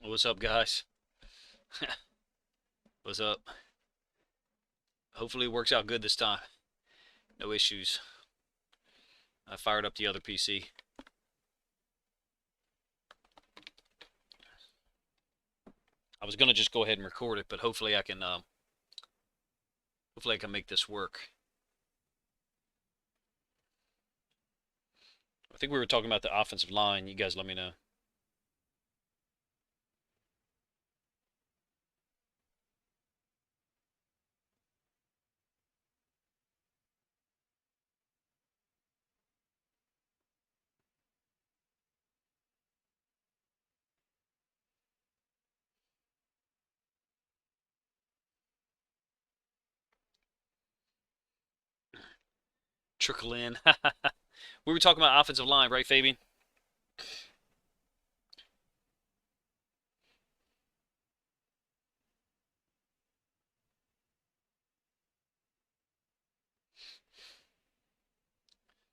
What's up, guys? What's up? Hopefully it works out good this time. No issues. I fired up the other PC. I was gonna just go ahead and record it, but hopefully I can make this work. I think we were talking about the offensive line. You guys let me know. Trickle in. We were talking about offensive line, right, Fabian?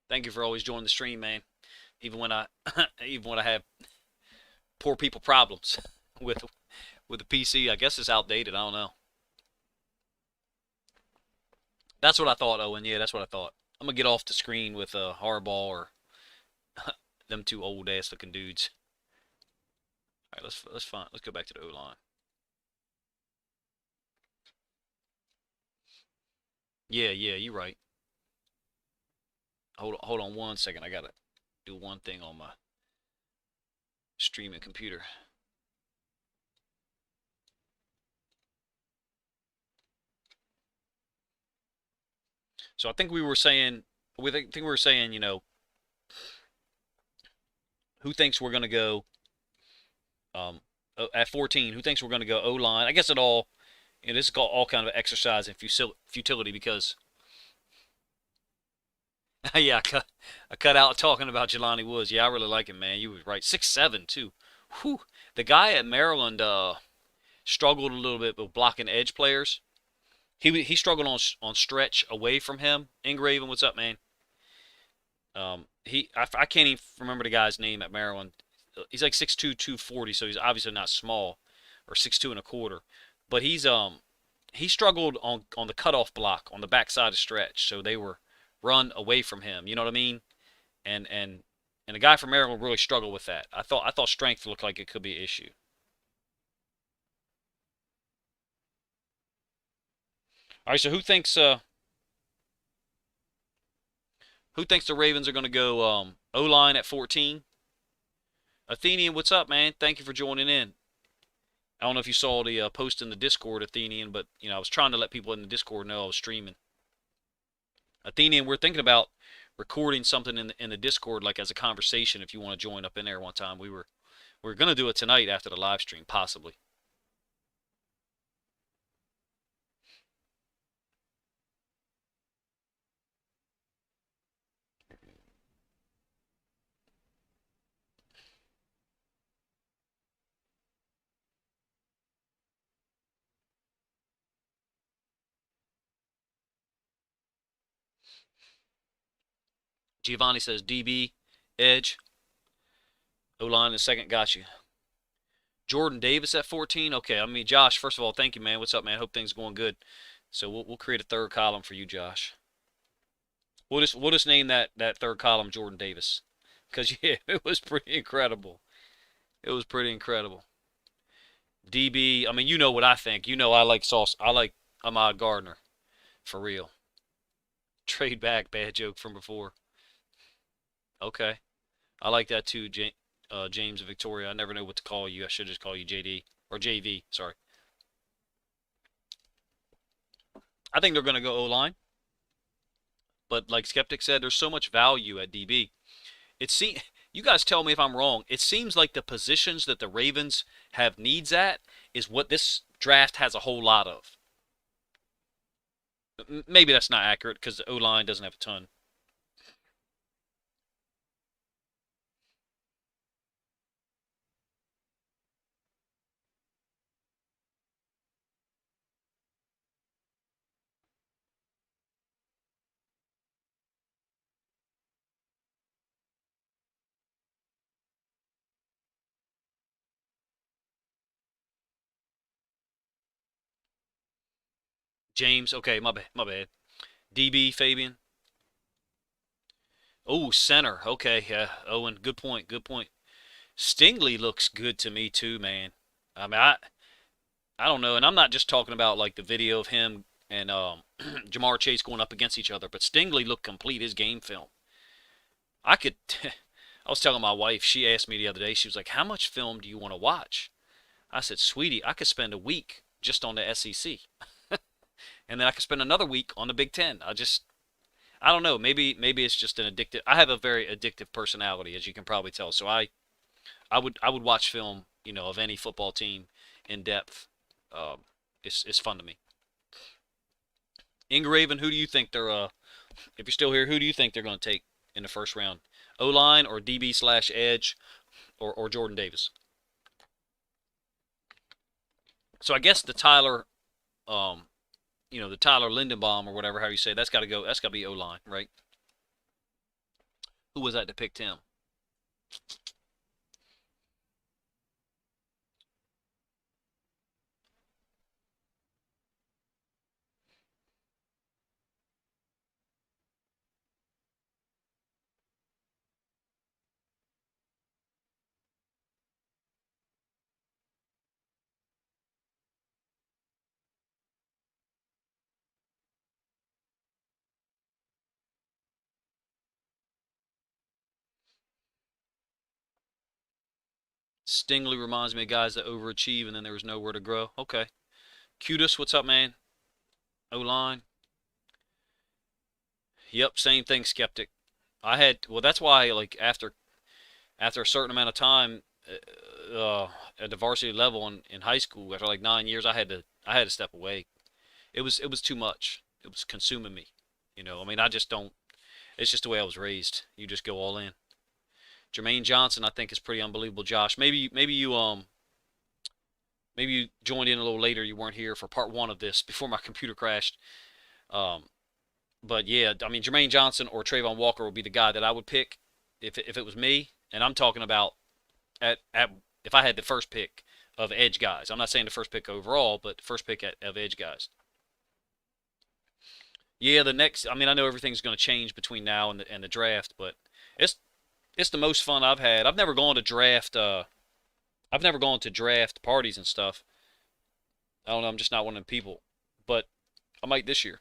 Thank you for always joining the stream, man. Even when I even when I have poor people problems with with the PC, I guess it's outdated. I don't know. That's what I thought, Owen. Yeah, that's what I thought. I'm gonna get off the screen with Harbaugh or them two old ass looking dudes. All right, let's go back to the O line. Yeah, yeah, you're right. Hold on 1 second. I gotta do one thing on my streaming computer. So I think we were saying, who thinks we're gonna go um at 14? Who thinks we're gonna go O line? I guess this is all kind of exercise in futility because yeah, I cut out talking about Jelani Woods. Yeah, I really like him, man. You was right. 6'7" too. Whew. The guy at Maryland struggled a little bit with blocking edge players. He struggled on stretch away from him. Ingraven, what's up, man? I can't even remember the guy's name at Maryland. He's like 6'2", 240, so he's obviously not small, or 6'2" and a quarter. But he struggled on the cutoff block on the backside of stretch, so they were run away from him. You know what I mean? And and and the guy from Maryland really struggled with that. I thought strength looked like it could be an issue. All right, so who thinks the Ravens are going to go O line at 14? Athenian, what's up, man? Thank you for joining in. I don't know if you saw the post in the Discord, Athenian, but I was trying to let people in the Discord know I was streaming. Athenian, we're thinking about recording something in the Discord, like as a conversation. If you want to join up in there one time, we were gonna do it tonight after the live stream, possibly. Giovanni says DB, edge, O line in second. Got you. Jordan Davis at 14. Okay, I mean Josh. First of all, thank you, man. What's up, man? Hope things going good. So we'll create a third column for you, Josh. We'll just name that third column Jordan Davis, because yeah, it was pretty incredible. It was pretty incredible. DB. I mean, you know what I think. I like Sauce. I like Ahmad Gardner for real. Trade back, bad joke from before. Okay, I like that too, James and Victoria. I never know what to call you. I should just call you JD or JV. Sorry. I think they're gonna go O line, but like Skeptic said, there's so much value at DB. It seems you guys tell me if I'm wrong. It seems like the positions that the Ravens have needs at is what this draft has a whole lot of. Maybe that's not accurate because the O line doesn't have a ton. James. Okay, my bad. My bad. DB Fabian. Oh, center. Okay, yeah. Owen, good point. Good point. Stingley looks good to me too, man. I mean, I don't know, and I'm not just talking about like the video of him and Jamar Chase going up against each other, but Stingley looked complete his game film. I could. I was telling my wife. She asked me the other day. She was like, "How much film do you want to watch?" I said, "Sweetie, I could spend a week just on the SEC, and then I could spend another week on the Big Ten." I don't know. Maybe it's just an addictive. I have a very addictive personality, as you can probably tell. So I would watch film, of any football team in depth. Um, it's fun to me. Ingraven, who do you think they're if you're still here, who do you think they're going to take in the first round? O line or DB slash edge or Jordan Davis? So I guess um, the Tyler Lindenbaum or whatever, how you say, that's got to go. That's got to be O line, right? Who was that that picked him? Stingley reminds me of guys that overachieve and then there was nowhere to grow. Okay. Cudis, what's up, man? O line. Yep, same thing, skeptic. Well, that's why like after a certain amount of time at the varsity level in high school, after like 9 years, I had to step away. It was too much. It was consuming me. I mean, I just don't. It's just the way I was raised. You just go all in. Jermaine Johnson, I think, is pretty unbelievable. Josh, maybe you joined in a little later. You weren't here for part one of this before my computer crashed. Um, but yeah, I mean, Jermaine Johnson or Trayvon Walker would be the guy that I would pick if it was me. And I'm talking about at if I had the first pick of edge guys. I'm not saying the first pick overall, but the first pick of edge guys. Yeah, the next. I mean, I know everything's going to change between now and the draft, but it's it's the most fun I've had. I've never gone to draft. I've never gone to draft parties and stuff. I don't know. I'm just not one of them people. But I might this year.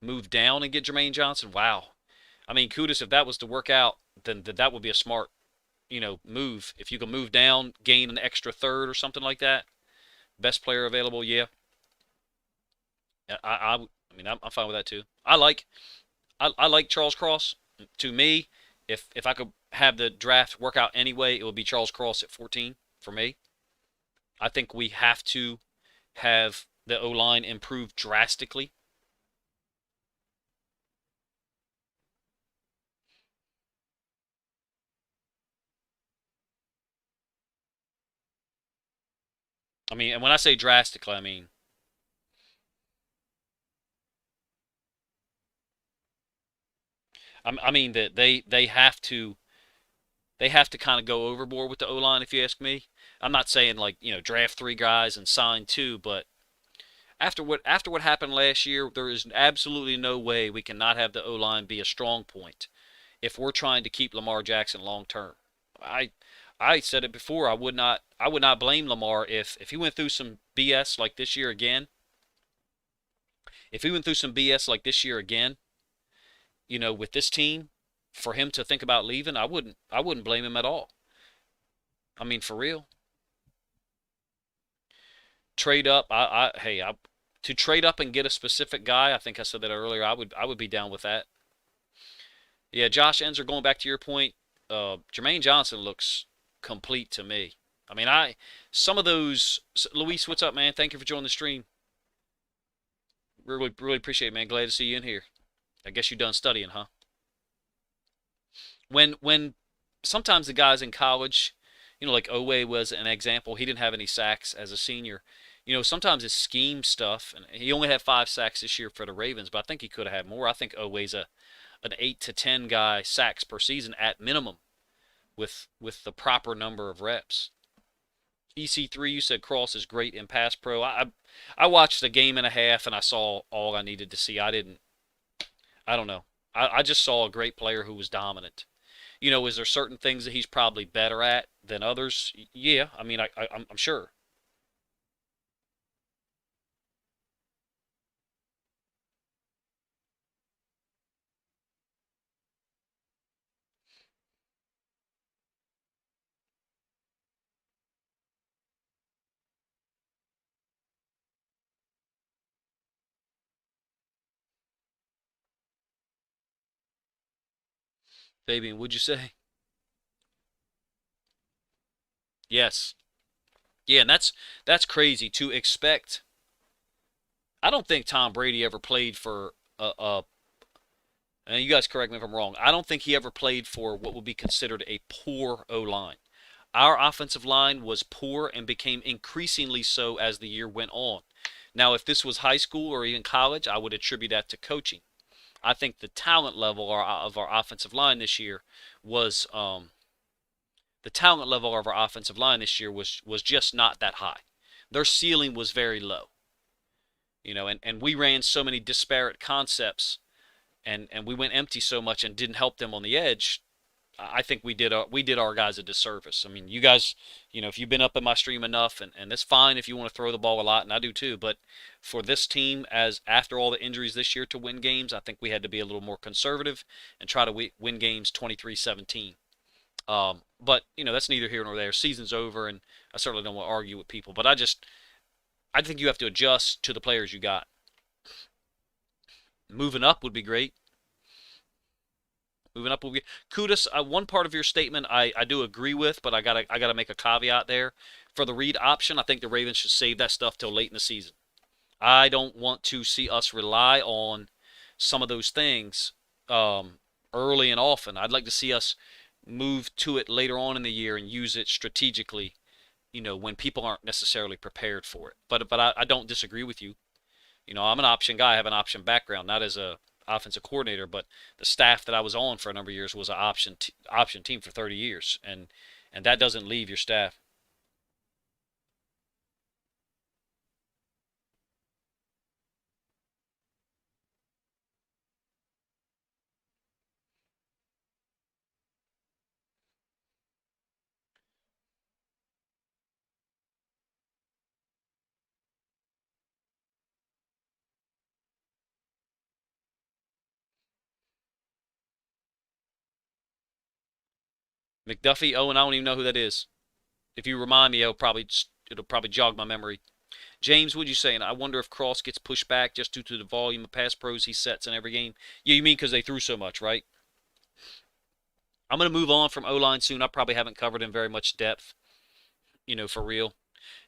Move down and get Jermaine Johnson. Wow. I mean, kudos if that was to work out, then that would be a smart, move. If you can move down, gain an extra third or something like that. Best player available, yeah. I mean, I'm fine with that too. I like Charles Cross. To me, if I could have the draft work out anyway, it would be Charles Cross at 14 for me. I think we have to have the O line improve drastically. I mean, and when I say drastically, I mean that they have to kind of go overboard with the O line. If you ask me, I'm not saying like draft three guys and sign two, but after what happened last year, there is absolutely no way we cannot have the O line be a strong point if we're trying to keep Lamar Jackson long term. I I said it before. I would not blame Lamar if he went through some BS like this year again. If he went through some BS like this year again, with this team, for him to think about leaving, I wouldn't blame him at all. I mean, for real. Trade up. To trade up and get a specific guy. I think I said that earlier. I would be down with that. Yeah, Josh Enzer. Going back to your point, Jermaine Johnson looks complete to me. I mean, some of those. Luis, what's up, man? Thank you for joining the stream. Really, really appreciate it, man. Glad to see you in here. I guess you're done studying, huh? When sometimes the guys in college, like Owe was an example. He didn't have any sacks as a senior. Sometimes it's scheme stuff, and he only had 5 sacks this year for the Ravens, but I think he could have had more. I think Owe's an 8 to 10 guy sacks per season at minimum with the proper number of reps. EC3, you said Cross is great in pass pro. I watched a game and a half and I saw all I needed to see. I don't know. I just saw a great player who was dominant. Is there certain things that he's probably better at than others? Yeah, I mean, I'm sure. Fabian, would you say? Yes. Yeah, and that's crazy to expect. I don't think Tom Brady ever played for and you guys correct me if I'm wrong. I don't think he ever played for what would be considered a poor O line. Our offensive line was poor and became increasingly so as the year went on. Now, if this was high school or even college, I would attribute that to coaching. I think the talent level of our offensive line this year was the talent level of our offensive line this year was just not that high. Their ceiling was very low, and we ran so many disparate concepts and we went empty so much and didn't help them on the edge. I think we did our guys a disservice. I mean, you guys, if you've been up in my stream enough, and it's fine if you want to throw the ball a lot, and I do too. But for this team, as after all the injuries this year to win games, I think we had to be a little more conservative and try to win games 23-17. But that's neither here nor there. Season's over, and I certainly don't want to argue with people. But I think you have to adjust to the players you got. Moving up would be great. Moving up will be Kudus. One part of your statement I do agree with, but I gotta make a caveat there. For the read option, I think the Ravens should save that stuff till late in the season. I don't want to see us rely on some of those things early and often. I'd like to see us move to it later on in the year and use it strategically. When people aren't necessarily prepared for it. But I don't disagree with you. I'm an option guy. I have an option background, not as a offensive coordinator, but the staff that I was on for a number of years was an option team for 30 years, and that doesn't leave your staff. McDuffie, oh, and I don't even know who that is. If you remind me, it'll probably jog my memory. James, what you saying? I wonder if Cross gets pushed back just due to the volume of pass pros he sets in every game. Yeah, you mean because they threw so much, right? I'm going to move on from O-line soon. I probably haven't covered in very much depth, for real.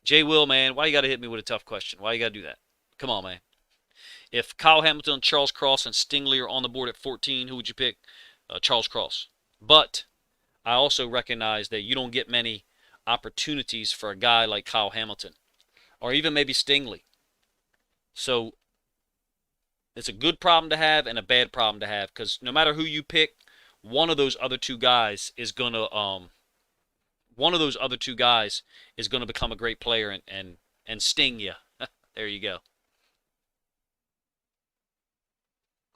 Jay Will, man, why you got to hit me with a tough question? Why you got to do that? Come on, man. If Kyle Hamilton, Charles Cross, and Stingley are on the board at 14, who would you pick? Charles Cross. But I also recognize that you don't get many opportunities for a guy like Kyle Hamilton or even maybe Stingley. So it's a good problem to have and a bad problem to have because no matter who you pick, one of those other two guys is gonna become a great player and sting you. There you go.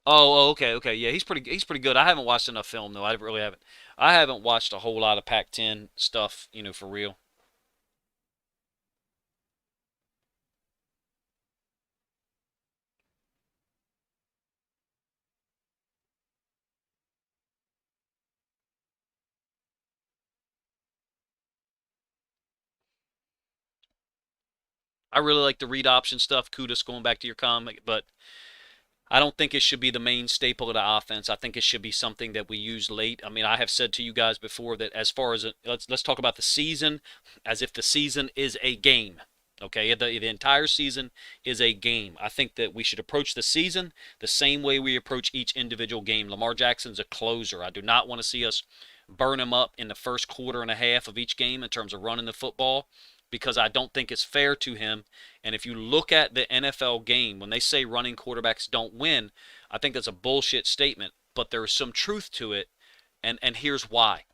Okay, okay, yeah, he's pretty good. I haven't watched enough film though. I really haven't. I haven't watched a whole lot of Pac-10 stuff, for real. I really like the read option stuff. Kudos going back to your comment, but I don't think it should be the main staple of the offense. I think it should be something that we use late. I mean, I have said to you guys before that as far as let's talk about the season as if the season is a game. Okay, the entire season is a game. I think that we should approach the season the same way we approach each individual game. Lamar Jackson's a closer. I do not want to see us burn him up in the first quarter and a half of each game in terms of running the football because I don't think it's fair to him. And if you look at the NFL game, when they say running quarterbacks don't win, I think that's a bullshit statement, but there's some truth to it, and here's why.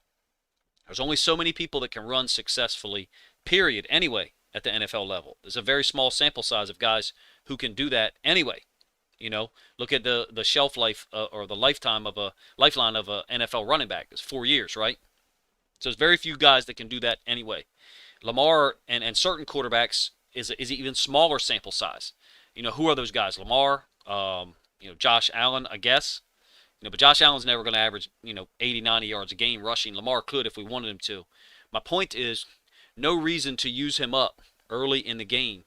There's only so many people that can run successfully period, anyway, at the NFL level. There's a very small sample size of guys who can do that anyway. You know, look at the shelf life or the lifetime of a lifeline of a NFL running back. It's 4 years, right? So there's very few guys that can do that anyway. Lamar and certain quarterbacks is even smaller sample size. You know, who are those guys? Lamar, Josh Allen, I guess. But Josh Allen's never going to average, 80, 90 yards a game rushing. Lamar could if we wanted him to. My point is, no reason to use him up early in the game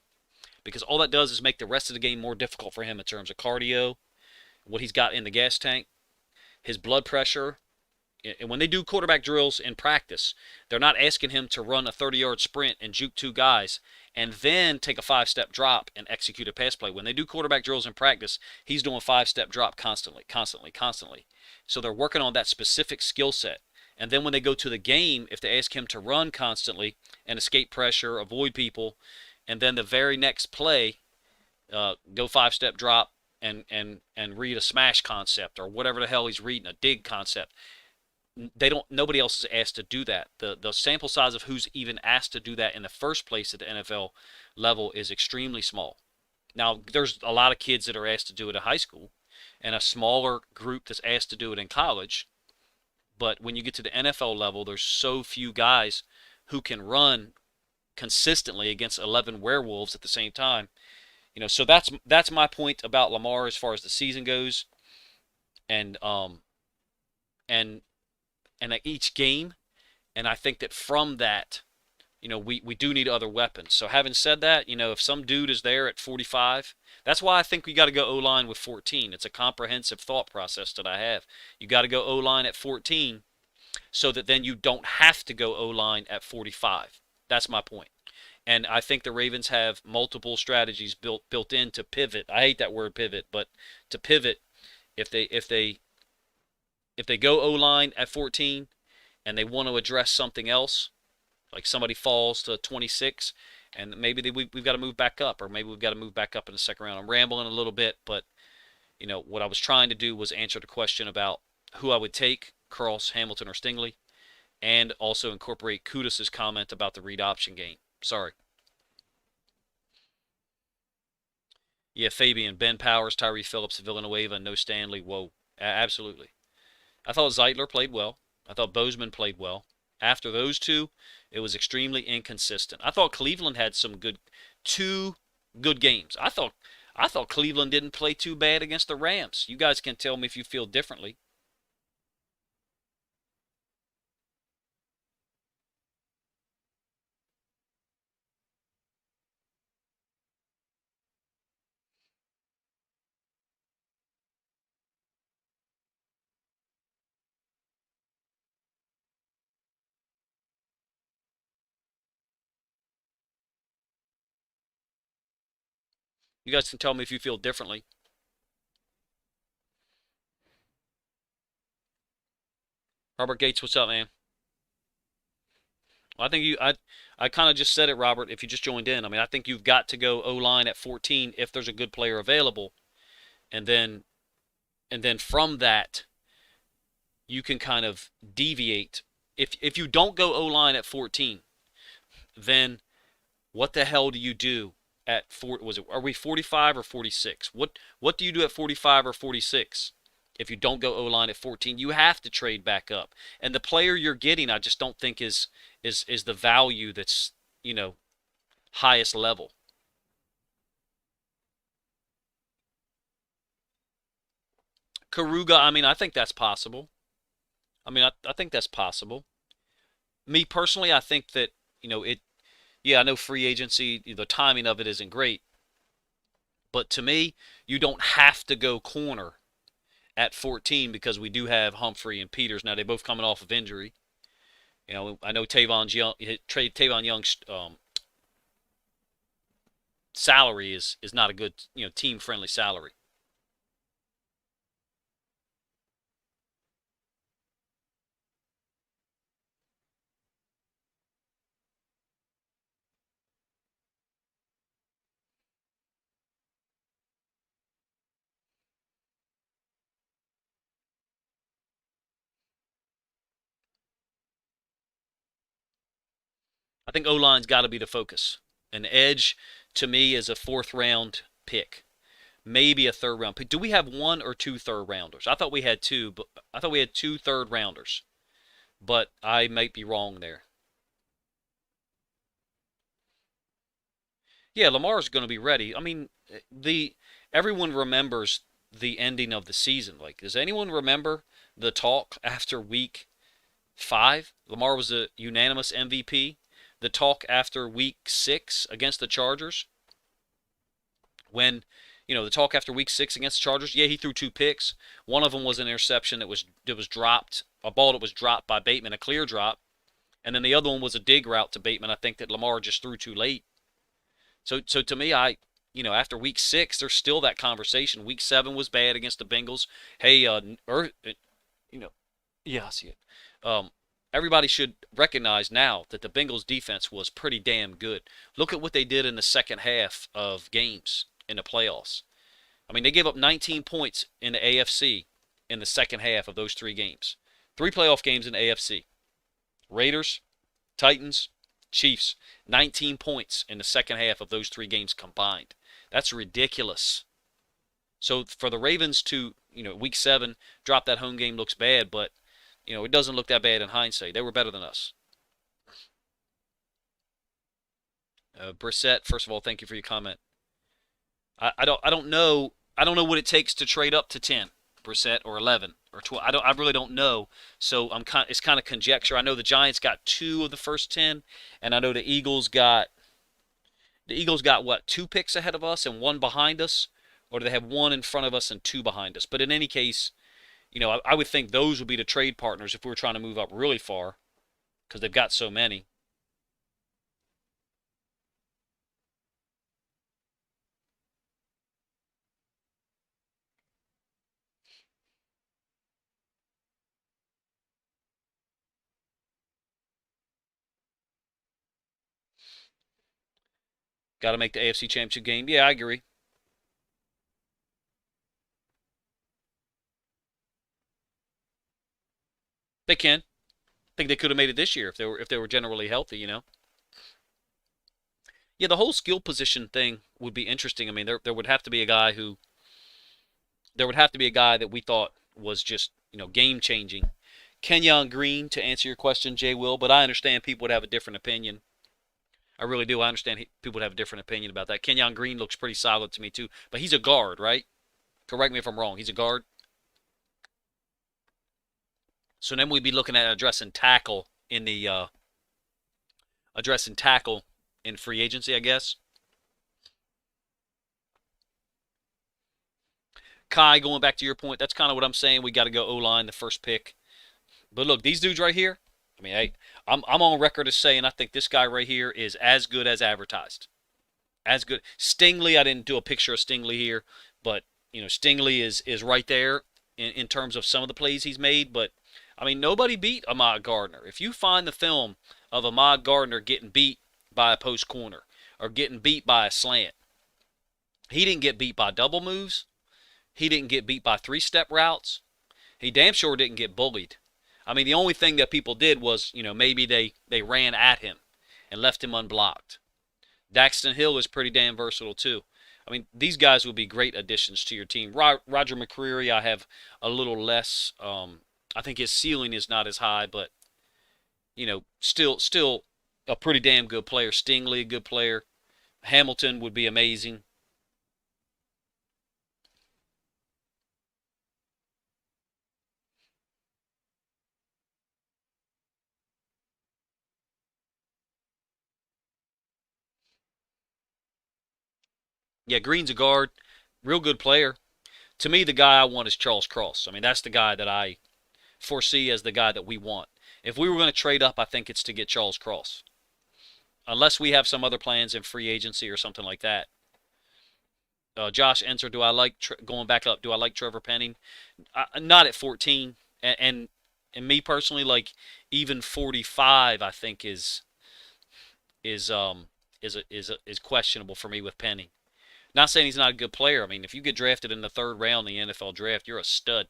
because all that does is make the rest of the game more difficult for him in terms of cardio, what he's got in the gas tank, his blood pressure. And when they do quarterback drills in practice, they're not asking him to run a 30-yard sprint and juke two guys and then take a 5-step drop and execute a pass play. When they do quarterback drills in practice, he's doing 5-step drop constantly, constantly, constantly. So they're working on that specific skill set. And then when they go to the game, if they ask him to run constantly and escape pressure, avoid people, and then the very next play, go 5-step drop and read a smash concept or whatever the hell he's reading, a dig concept, nobody else is asked to do that. The sample size of who's even asked to do that in the first place at the NFL level is extremely small. Now, there's a lot of kids that are asked to do it in high school and a smaller group that's asked to do it in college. But when you get to the NFL level, there's so few guys who can run consistently against 11 werewolves at the same time. So that's my point about Lamar as far as the season goes. And and at each game. And I think that from that, we do need other weapons. So having said that, if some dude is there at 45, that's why I think we got to go O-line with 14. It's a comprehensive thought process that I have. You got to go O-line at 14 so that then you don't have to go O-line at 45. That's my point. And I think the Ravens have multiple strategies built in to pivot. I hate that word pivot, but to pivot if they go O-line at 14 and they want to address something else, like somebody falls to 26, and maybe we've got to move back up, or maybe we've got to move back up in the second round. I'm rambling a little bit, but what I was trying to do was answer the question about who I would take, Cross, Hamilton, or Stingley, and also incorporate Kudus' comment about the read option game. Sorry. Yeah, Fabian, Ben Powers, Tyree Phillips, Villanueva, no Stanley. Whoa, absolutely. I thought Zeitler played well. I thought Bozeman played well. After those two, it was extremely inconsistent. I thought Cleveland had two good games. I thought Cleveland didn't play too bad against the Rams. You guys can tell me if you feel differently. You guys can tell me if you feel differently. Robert Gates, what's up, man? I think I kind of just said it, Robert, if you just joined in. I mean, I think you've got to go O-line at 14 if there's a good player available. And then from that, you can kind of deviate. If you don't go O-line at 14, then what the hell do you do at are we 45 or 46? What do you do at 45 or 46? If you don't go O-line at 14, you have to trade back up. And the player you're getting, I just don't think is the value that's, highest level. Karuga, I mean, I think that's possible. I think that's possible. Me personally, I think that, yeah, I know free agency, the timing of it isn't great. But to me, you don't have to go corner at 14 because we do have Humphrey and Peters. Now, they're both coming off of injury. I know Tavon Young's salary is not a good, team-friendly salary. I think O-line's got to be the focus. An edge, to me, is a fourth round pick, maybe a third round pick. Do we have one or two third rounders? I thought we had two, but I thought we had two third rounders, but I might be wrong there. Yeah, Lamar's going to be ready. I mean, the everyone remembers the ending of the season. Like, does anyone remember the talk after week 5? Lamar was a unanimous MVP. The talk after week 6 against the Chargers, when the talk after week 6 against the Chargers. Yeah, he threw 2 picks. One of them was an interception that was dropped, a ball that was dropped by Bateman, a clear drop, and then the other one was a dig route to Bateman. I think that Lamar just threw too late. So to me, after week 6, there's still that conversation. Week 7 was bad against the Bengals. Hey, you know, yeah, I see it. Um, Everybody should recognize now that the Bengals defense was pretty damn good. Look at what they did in the second half of games in the playoffs. I mean, they gave up 19 points in the AFC in the second half of those 3 games. 3 playoff games in the AFC. Raiders, Titans, Chiefs. 19 points in the second half of those 3 games combined. That's ridiculous. So for the Ravens to, week 7, drop that home game looks bad, but, it doesn't look that bad in hindsight. They were better than us. Brissett, first of all, thank you for your comment. I don't know. I don't know what it takes to trade up to 10, Brissett, or 11 or 12. I really don't know. So it's kind of conjecture. I know the Giants got 2 of the first 10, and I know the Eagles got what, 2 picks ahead of us and 1 behind us, or do they have 1 in front of us and 2 behind us? But in any case, I would think those would be the trade partners if we were trying to move up really far, because they've got so many. Got to make the AFC Championship game. Yeah, I agree. They can. I think they could have made it this year if they were generally healthy. Yeah, the whole skill position thing would be interesting. I mean, there would have to be a guy who there would have to be a guy that we thought was just game changing. Kenyon Green, to answer your question, Jay Will, but I understand people would have a different opinion. I really do. I understand people would have a different opinion about that. Kenyon Green looks pretty solid to me too, but he's a guard, right? Correct me if I'm wrong. He's a guard. So then we'd be looking at addressing tackle in free agency, I guess. Kai, going back to your point, that's kind of what I'm saying. We got to go O-line the first pick. But look, these dudes right here. I mean, hey, I'm on record as saying I think this guy right here is as good as advertised. As good. Stingley, I didn't do a picture of Stingley here, but Stingley is right there in terms of some of the plays he's made. But I mean, nobody beat Ahmad Gardner. If you find the film of Ahmad Gardner getting beat by a post corner or getting beat by a slant, he didn't get beat by double moves. He didn't get beat by 3-step routes. He damn sure didn't get bullied. I mean, the only thing that people did was, maybe they ran at him and left him unblocked. Daxton Hill is pretty damn versatile too. I mean, these guys would be great additions to your team. Roger McCreary, I have a little less. I think his ceiling is not as high, but still a pretty damn good player. Stingley, a good player. Hamilton would be amazing. Yeah, Green's a guard, real good player. To me, the guy I want is Charles Cross. I mean, that's the guy that I foresee as the guy that we want. If we were going to trade up, I think it's to get Charles Cross. Unless we have some other plans in free agency or something like that. Josh Enser, do I like going back up? Do I like Trevor Penning? Not at 14, and me personally, like even 45, I think is is questionable for me with Penning. Not saying he's not a good player. I mean, if you get drafted in the 3rd round in the NFL draft, you're a stud.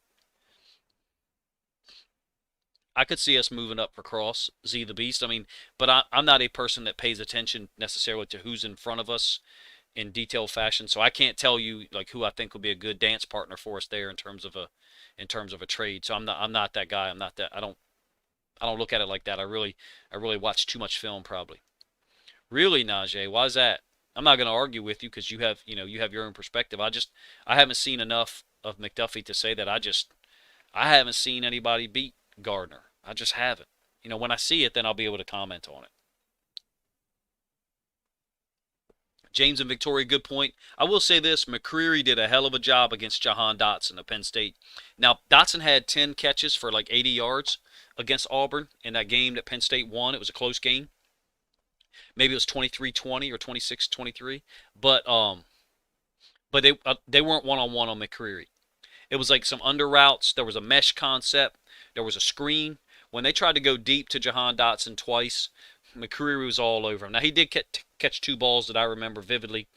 I could see us moving up for Cross, Z the Beast. I mean, but I'm not a person that pays attention necessarily to who's in front of us in detailed fashion, so I can't tell you like who I think would be a good dance partner for us there in terms of a trade. So I'm not that guy. I'm not that. I don't look at it like that. I really watch too much film probably. Really, Najee? Why is that? I'm not going to argue with you because you have your own perspective. I haven't seen enough of McDuffie to say that. I haven't seen anybody beat Gardner. I just haven't. When I see it, then I'll be able to comment on it. James and Victoria, good point. I will say this: McCreary did a hell of a job against Jahan Dotson of Penn State. Now Dotson had 10 catches for like 80 yards against Auburn in that game that Penn State won. It was a close game. Maybe it was 23-20 or 26-23, but they weren't one-on-one on McCreary. It was like some under routes. There was a mesh concept. There was a screen. When they tried to go deep to Jahan Dotson twice, McCreary was all over him. Now, he did catch two balls that I remember vividly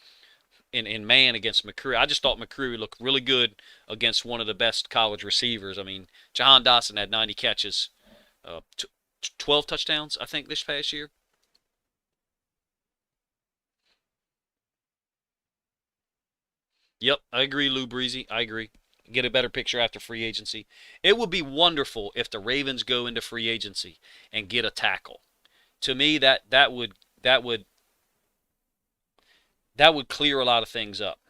in man against McCreary. I just thought McCreary looked really good against one of the best college receivers. I mean, Jahan Dotson had 90 catches, 12 touchdowns, I think, this past year. Yep, I agree, Lou Breezy. I agree. Get a better picture after free agency. It would be wonderful if the Ravens go into free agency and get a tackle. To me, that would clear a lot of things up.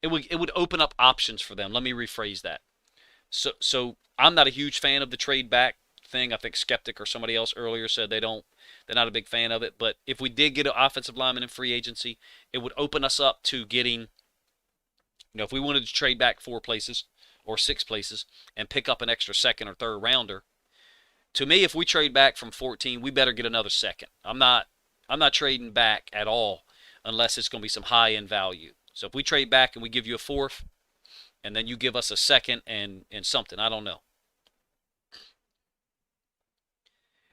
It would open up options for them. Let me rephrase that. So I'm not a huge fan of the trade back thing. I think Skeptic or somebody else earlier said they're not a big fan of it. But if we did get an offensive lineman in free agency, it would open us up to getting, if we wanted to trade back 4 places or 6 places and pick up an extra second or third rounder. To me, if we trade back from 14, we better get another second. I'm not trading back at all unless it's going to be some high end value. So if we trade back and we give you a fourth, and then you give us a second and something, I don't know.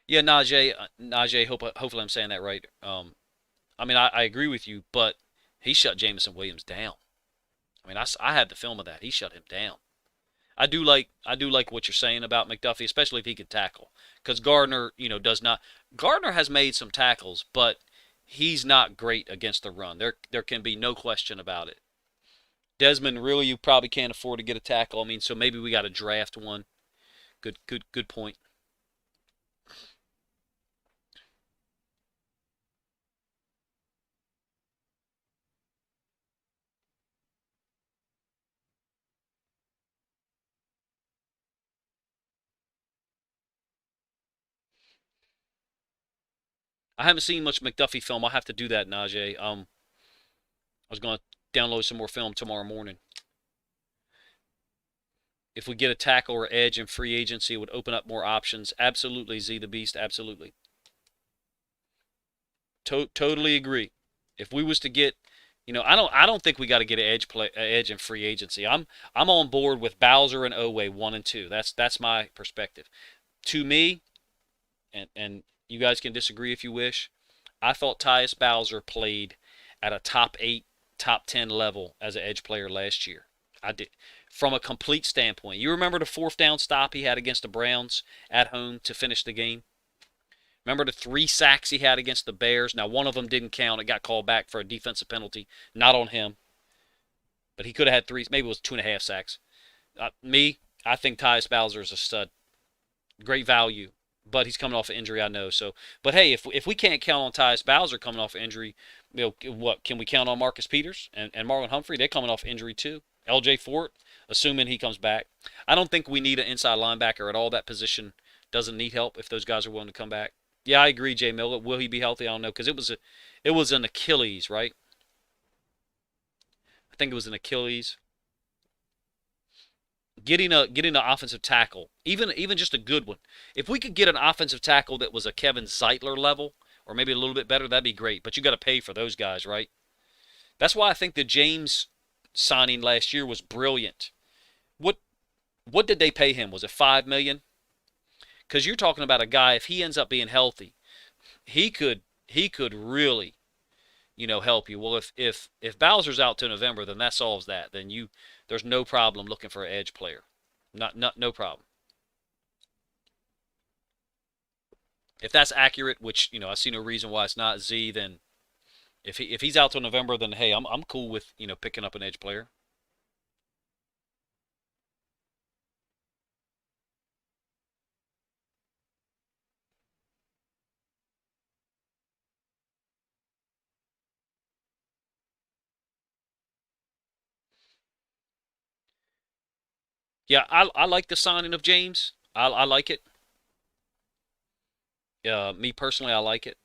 Yeah, Najee, hopefully I'm saying that right. I mean, I agree with you, but he shut Jameson Williams down. I mean, I had the film of that. He shut him down. I do like what you're saying about McDuffie, especially if he could tackle, because Gardner, does not. Gardner has made some tackles, but he's not great against the run. There can be no question about it. Desmond, really, you probably can't afford to get a tackle. I mean, so maybe we got to draft one. Good point. I haven't seen much McDuffie film. I'll have to do that, Najee. I was going to download some more film tomorrow morning. If we get a tackle or edge in free agency, it would open up more options. Absolutely, Z the Beast. Absolutely. Totally agree. If we was to get, I don't think we got to get an edge in free agency. I'm on board with Bowser and Owe 1 and 2. That's my perspective. To me, and you guys can disagree if you wish. I thought Tyus Bowser played at a top 8, top 10 level as an edge player last year. I did. From a complete standpoint. You remember the fourth down stop he had against the Browns at home to finish the game? Remember the 3 sacks he had against the Bears? Now, one of them didn't count. It got called back for a defensive penalty. Not on him. But he could have had 3, maybe it was 2.5 sacks. I think Tyus Bowser is a stud. Great value. But he's coming off an injury, I know. So, but hey, if we can't count on Tyus Bowser coming off an injury, what can we count on Marcus Peters and Marlon Humphrey? They're coming off injury too. L.J. Fort, assuming he comes back. I don't think we need an inside linebacker at all. That position doesn't need help if those guys are willing to come back. Yeah, I agree, Jay Miller. Will he be healthy? I don't know because it was an Achilles, right? I think it was an Achilles. Getting an offensive tackle, even just a good one. If we could get an offensive tackle that was a Kevin Zeitler level, or maybe a little bit better, that'd be great. But you got to pay for those guys, right? That's why I think the James signing last year was brilliant. What what did they pay him? Was it 5 million? Because you're talking about a guy. If he ends up being healthy, he could really, help you. Well, if Bowser's out to November, then that solves that. Then there's no problem looking for an edge player. No problem. If that's accurate, which I see no reason why it's not Z, then if he's out till November, then hey, I'm cool with picking up an edge player. Yeah, I like the signing of James. I like it. Me personally, I like it.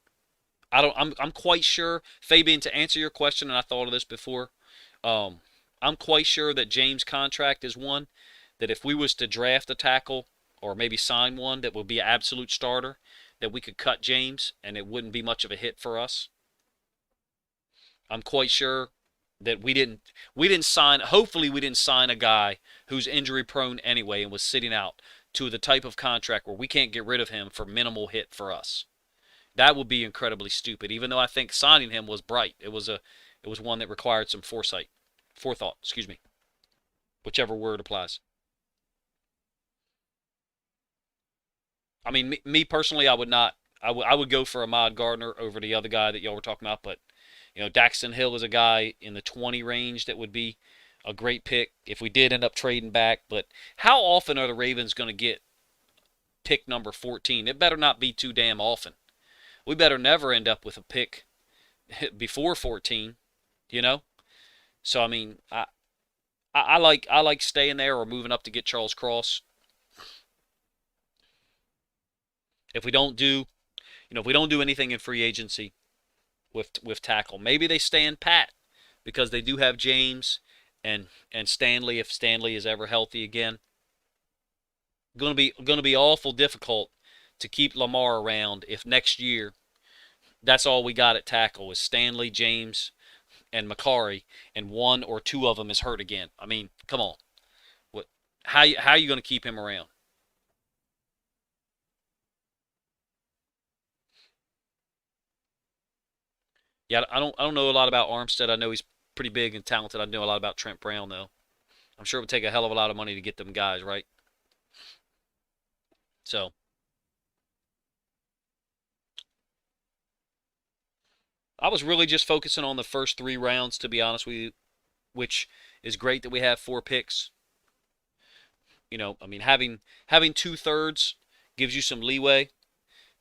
I don't. I'm quite sure, Fabian, to answer your question, and I thought of this before. Um, I'm quite sure that James' contract is one that if we was to draft a tackle or maybe sign one that would be an absolute starter, that we could cut James and it wouldn't be much of a hit for us. I'm quite sure that we didn't sign. Hopefully, we didn't sign a guy who's injury prone anyway and was sitting out to the type of contract where we can't get rid of him for minimal hit for us. That would be incredibly stupid. Even though I think signing him was bright, it was one that required some forethought. Excuse me, whichever word applies. I mean, me personally, I would not. I would go for Ahmad Gardner over the other guy that y'all were talking about. But Daxton Hill is a guy in the 20 range that would be a great pick if we did end up trading back. But how often are the Ravens going to get pick number 14? It better not be too damn often. We better never end up with a pick before 14. You know. So I mean, I like staying there or moving up to get Charles Cross. If we don't do if we don't do anything in free agency with tackle, maybe they stand pat because they do have James and Stanley if Stanley is ever healthy again. Going to be awful difficult to keep Lamar around if next year that's all we got at tackle is Stanley, James, and Macari, and one or two of them is hurt again. I mean, come on. What? How are you going to keep him around? Yeah, I don't know a lot about Armstead. I know he's pretty big and talented. I know a lot about Trent Brown though. I'm sure it would take a hell of a lot of money to get them guys, right? So I was really just focusing on the first 3 rounds, to be honest with you, which is great that we have 4 picks. I mean, having 2/3 gives you some leeway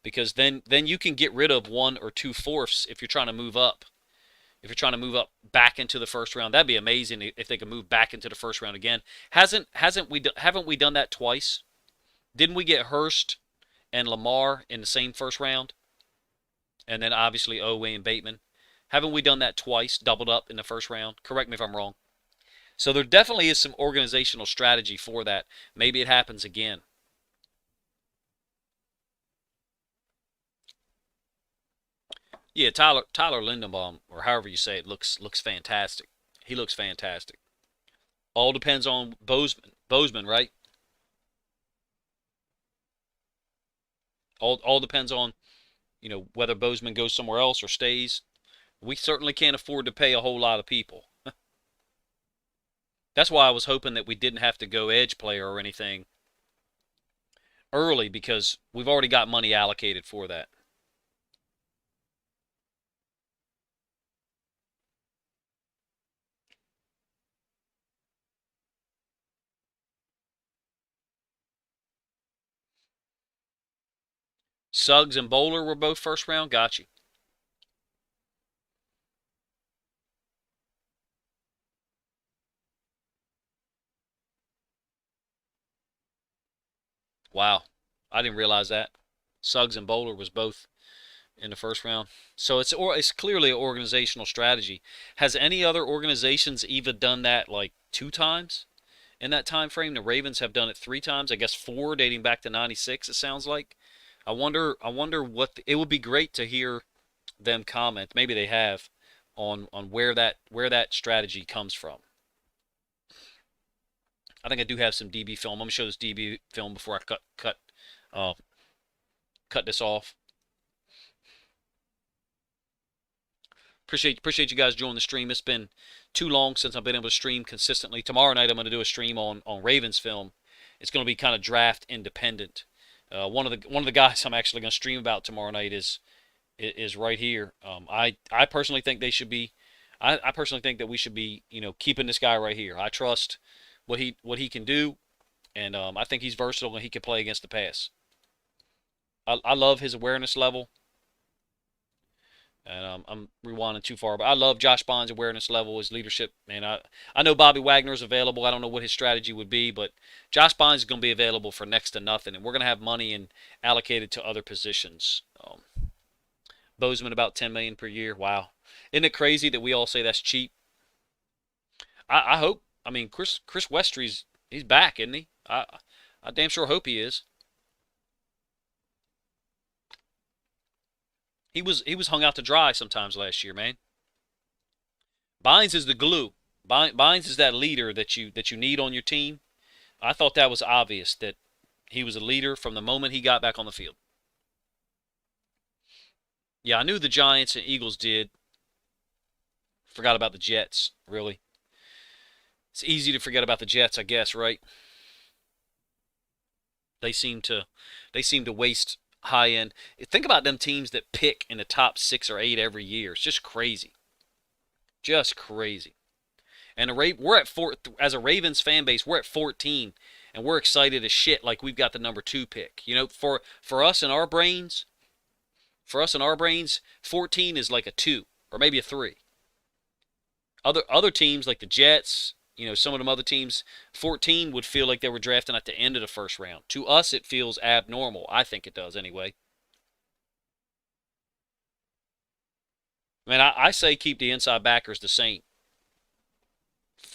because then you can get rid of 1 or 2/4 if you're trying to move up. If you're trying to move up back into the first round, that'd be amazing if they could move back into the first round again. Haven't we done that twice? Didn't we get Hurst and Lamar in the same first round? And then obviously Oweh and Bateman. Haven't we done that twice, doubled up in the first round? Correct me if I'm wrong. So there definitely is some organizational strategy for that. Maybe it happens again. Yeah, Tyler Lindenbaum, or however you say it, looks fantastic. He looks fantastic. All depends on Bozeman, right? All depends on whether Bozeman goes somewhere else or stays. We certainly can't afford to pay a whole lot of people. That's why I was hoping that we didn't have to go edge player or anything early because we've already got money allocated for that. Suggs and Bowler were both first round. Got you. Wow, I didn't realize that. Suggs and Bowler was both in the first round. So it's clearly an organizational strategy. Has any other organizations even done that like 2 times in that time frame? The Ravens have done it 3 times. I guess 4 dating back to '96. It sounds like. I wonder what it would be great to hear them comment. Maybe they have on where that strategy comes from. I think I do have some DB film. I'm gonna show this DB film before I uh, cut this off. Appreciate you guys joining the stream. It's been too long since I've been able to stream consistently. Tomorrow night I'm going to do a stream on Ravens film. It's going to be kind of draft independent. One of the guys I'm actually going to stream about tomorrow night is right here. I personally think they should be. I personally think that we should be, keeping this guy right here. I trust what he can do, and I think he's versatile and he can play against the pass. I love his awareness level. And I'm rewinding too far, but I love Josh Bynes' awareness level, his leadership. Man, I know Bobby Wagner's available. I don't know what his strategy would be, but Josh Bynes is going to be available for next to nothing, and we're going to have money and allocated to other positions. Bozeman about $10 million per year. Wow, isn't it crazy that we all say that's cheap? I hope. I mean, Chris Westry's he's back, isn't he? I damn sure hope he is. He was hung out to dry sometimes last year, man. Bynes is the glue. Bynes is that leader that you need on your team. I thought that was obvious that he was a leader from the moment he got back on the field. Yeah, I knew the Giants and Eagles did. Forgot about the Jets, really. It's easy to forget about the Jets, I guess, right? They seem to waste high end. Think about them teams that pick in the top 6 or 8 every year. It's just crazy. Just crazy. And we're at 4 as a Ravens fan base, we're at 14 and we're excited as shit like we've got the number 2 pick. For us in our brains, 14 is like a 2 or maybe a 3. Other teams like the Jets, some of them other teams, 14 would feel like they were drafting at the end of the first round. To us, it feels abnormal. I think it does anyway. Man, I say keep the inside backers the same.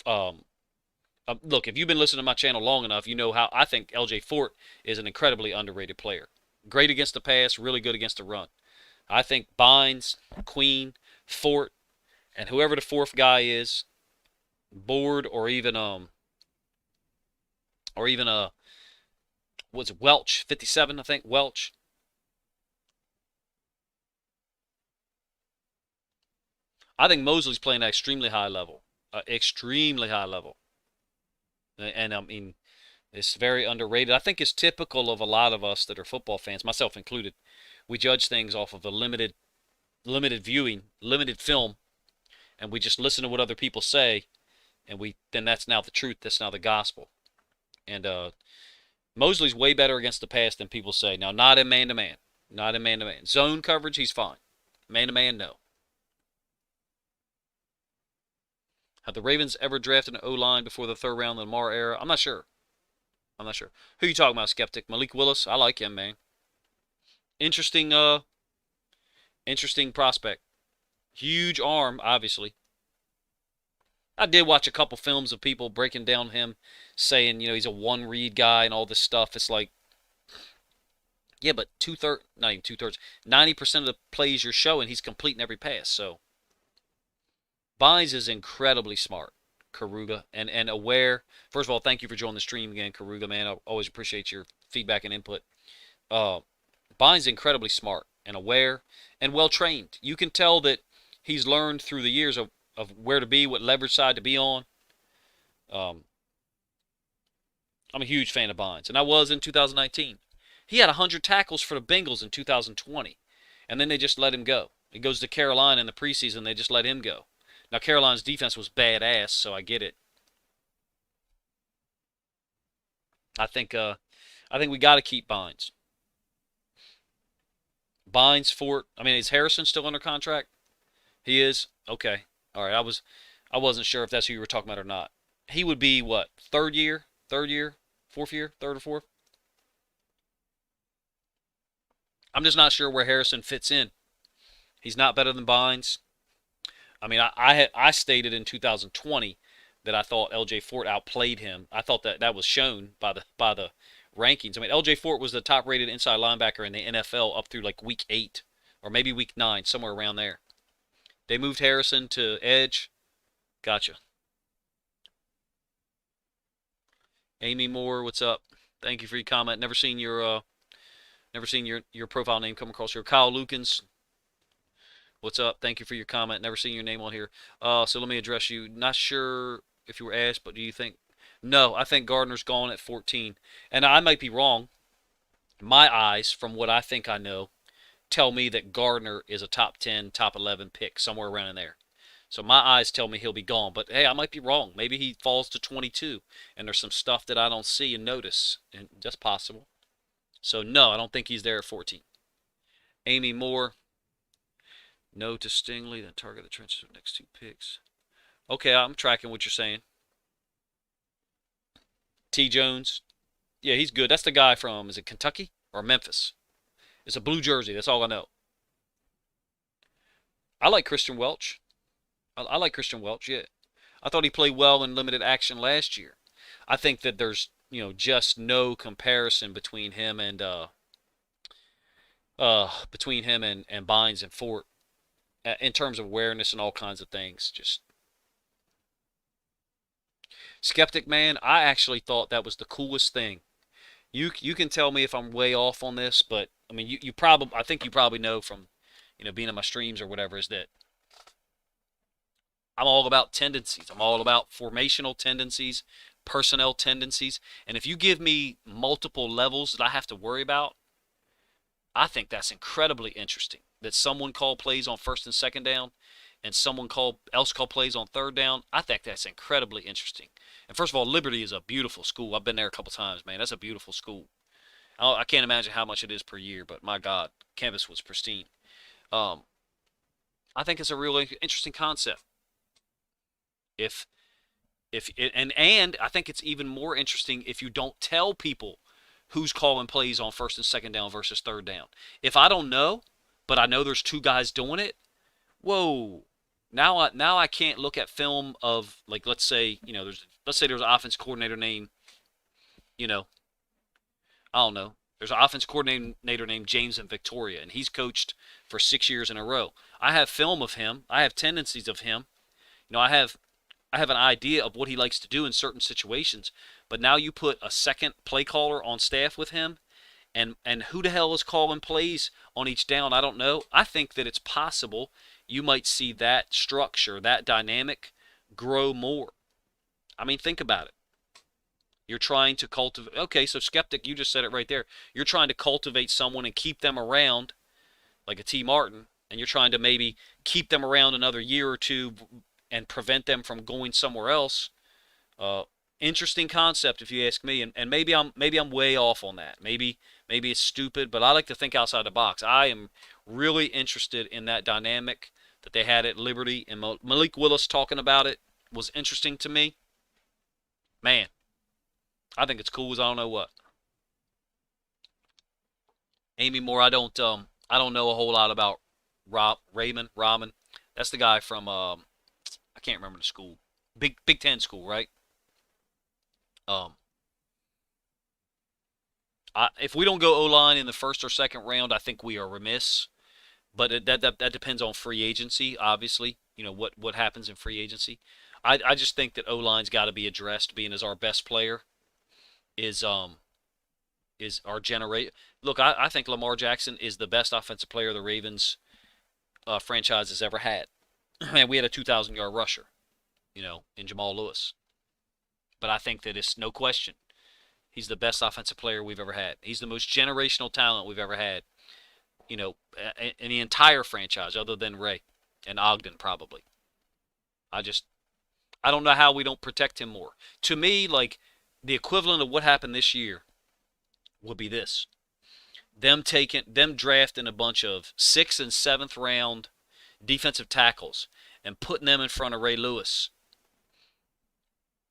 Look, if you've been listening to my channel long enough, you know how I think LJ Fort is an incredibly underrated player. Great against the pass, really good against the run. I think Bynes, Queen, Fort, and whoever the 4th guy is, Board or even what's it, Welch, 57, I think, Welch. I think Mosley's playing at extremely high level. Extremely high level. And I mean, it's very underrated. I think it's typical of a lot of us that are football fans, myself included. We judge things off of a limited viewing, limited film, and we just listen to what other people say, and then that's now the truth. That's now the gospel. And Mosley's way better against the pass than people say. Now, not in man-to-man. Not in man-to-man. Zone coverage, he's fine. Man-to-man, no. Have the Ravens ever drafted an O-line before the 3rd round in the Lamar era? I'm not sure. Who you talking about, Skeptic? Malik Willis? I like him, man. Interesting prospect. Huge arm, obviously. I did watch a couple films of people breaking down him, saying, he's a one-read guy and all this stuff. It's like, yeah, but not even 2/3, 90% of the plays you're showing, he's completing every pass. So, Bynes is incredibly smart, Karuga, and aware. First of all, thank you for joining the stream again, Karuga, man. I always appreciate your feedback and input. Bynes is incredibly smart and aware and well-trained. You can tell that he's learned through the years of where to be, what leverage side to be on. I'm a huge fan of Bynes, and I was in 2019. He had 100 tackles for the Bengals in 2020, and then they just let him go. He goes to Carolina in the preseason, they just let him go. Now, Carolina's defense was badass, so I get it. I think we got to keep Bynes. Bynes, Fort. I mean, is Harrison still under contract? He is? Okay. All right. I wasn't sure if that's who you were talking about or not. He would be what? Third year, fourth year, third or fourth? I'm just not sure where Harrison fits in. He's not better than Bynes. I mean, I stated in 2020 that I thought LJ Fort outplayed him. I thought that was shown by the rankings. I mean, LJ Fort was the top-rated inside linebacker in the NFL up through like week 8 or maybe week 9, somewhere around there. They moved Harrison to edge. Gotcha. Amy Moore, what's up? Thank you for your comment. Never seen your profile name come across here. Kyle Lukens. What's up? Thank you for your comment. Never seen your name on here. So let me address you. Not sure if you were asked, but do you think? No, I think Gardner's gone at 14. And I might be wrong. My eyes, from what I think I know, tell me that Gardner is a top 10, top 11 pick, somewhere around in there. So my eyes tell me he'll be gone. But hey, I might be wrong. Maybe he falls to 22, and there's some stuff that I don't see and notice. And that's possible. So no, I don't think he's there at 14. Amy Moore, no to Stingley, then target the trenches with next two picks. Okay, I'm tracking what you're saying. T. Jones, yeah, he's good. That's the guy from, is it Kentucky or Memphis? It's a blue jersey. That's all I know. I like Christian Welch. I like Christian Welch, yeah. I thought he played well in limited action last year. I think that there's, just no comparison between him and Bynes and Fort in terms of awareness and all kinds of things. Just Skeptic man, I actually thought that was the coolest thing. You can tell me if I'm way off on this, but I mean you probably I think you probably know from being in my streams or whatever, is that I'm all about tendencies. I'm all about formational tendencies, personnel tendencies, and if you give me multiple levels that I have to worry about, I think that's incredibly interesting. That someone called plays on first and second down, and someone else called plays on third down. I think that's incredibly interesting. And first of all, Liberty is a beautiful school. I've been there a couple times, man. That's a beautiful school. I can't imagine how much it is per year, but my God, campus was pristine. Um, I think it's a really interesting concept. If and I think it's even more interesting if you don't tell people who's calling plays on first and second down versus third down. If I don't know, but I know there's two guys doing it, whoa. Now I can't look at film of, like, let's say there's an offense coordinator named, I don't know. There's an offense coordinator named James in Victoria, and he's coached for 6 years in a row. I have film of him. I have tendencies of him. I have an idea of what he likes to do in certain situations. But now you put a second play caller on staff with him, and who the hell is calling plays on each down? I don't know. I think that it's possible you might see that structure, that dynamic, grow more. I mean, think about it. You're trying to cultivate. Okay, so Skeptic, you just said it right there. You're trying to cultivate someone and keep them around, like a T. Martin, and you're trying to maybe keep them around another year or two and prevent them from going somewhere else. Interesting concept, if you ask me, and maybe I'm way off on that. Maybe it's stupid, but I like to think outside the box. I am really interested in that dynamic that they had at Liberty, and Malik Willis talking about it was interesting to me. Man, I think it's cool as I don't know what. Amy Moore, I don't know a whole lot about Raman. That's the guy from I can't remember the school. Big Ten school, right? Um, if we don't go O-line in the first or second round, I think we are remiss. But that depends on free agency, obviously. What happens in free agency. I just think that O-line's got to be addressed, being as our best player is our generate. Look, I think Lamar Jackson is the best offensive player the Ravens franchise has ever had. And we had a 2,000-yard rusher, in Jamal Lewis. But I think that it's no question. He's the best offensive player we've ever had. He's the most generational talent we've ever had, in the entire franchise, other than Ray and Ogden, probably. I don't know how we don't protect him more. To me, like, the equivalent of what happened this year would be this. Them drafting a bunch of 6th and 7th round defensive tackles and putting them in front of Ray Lewis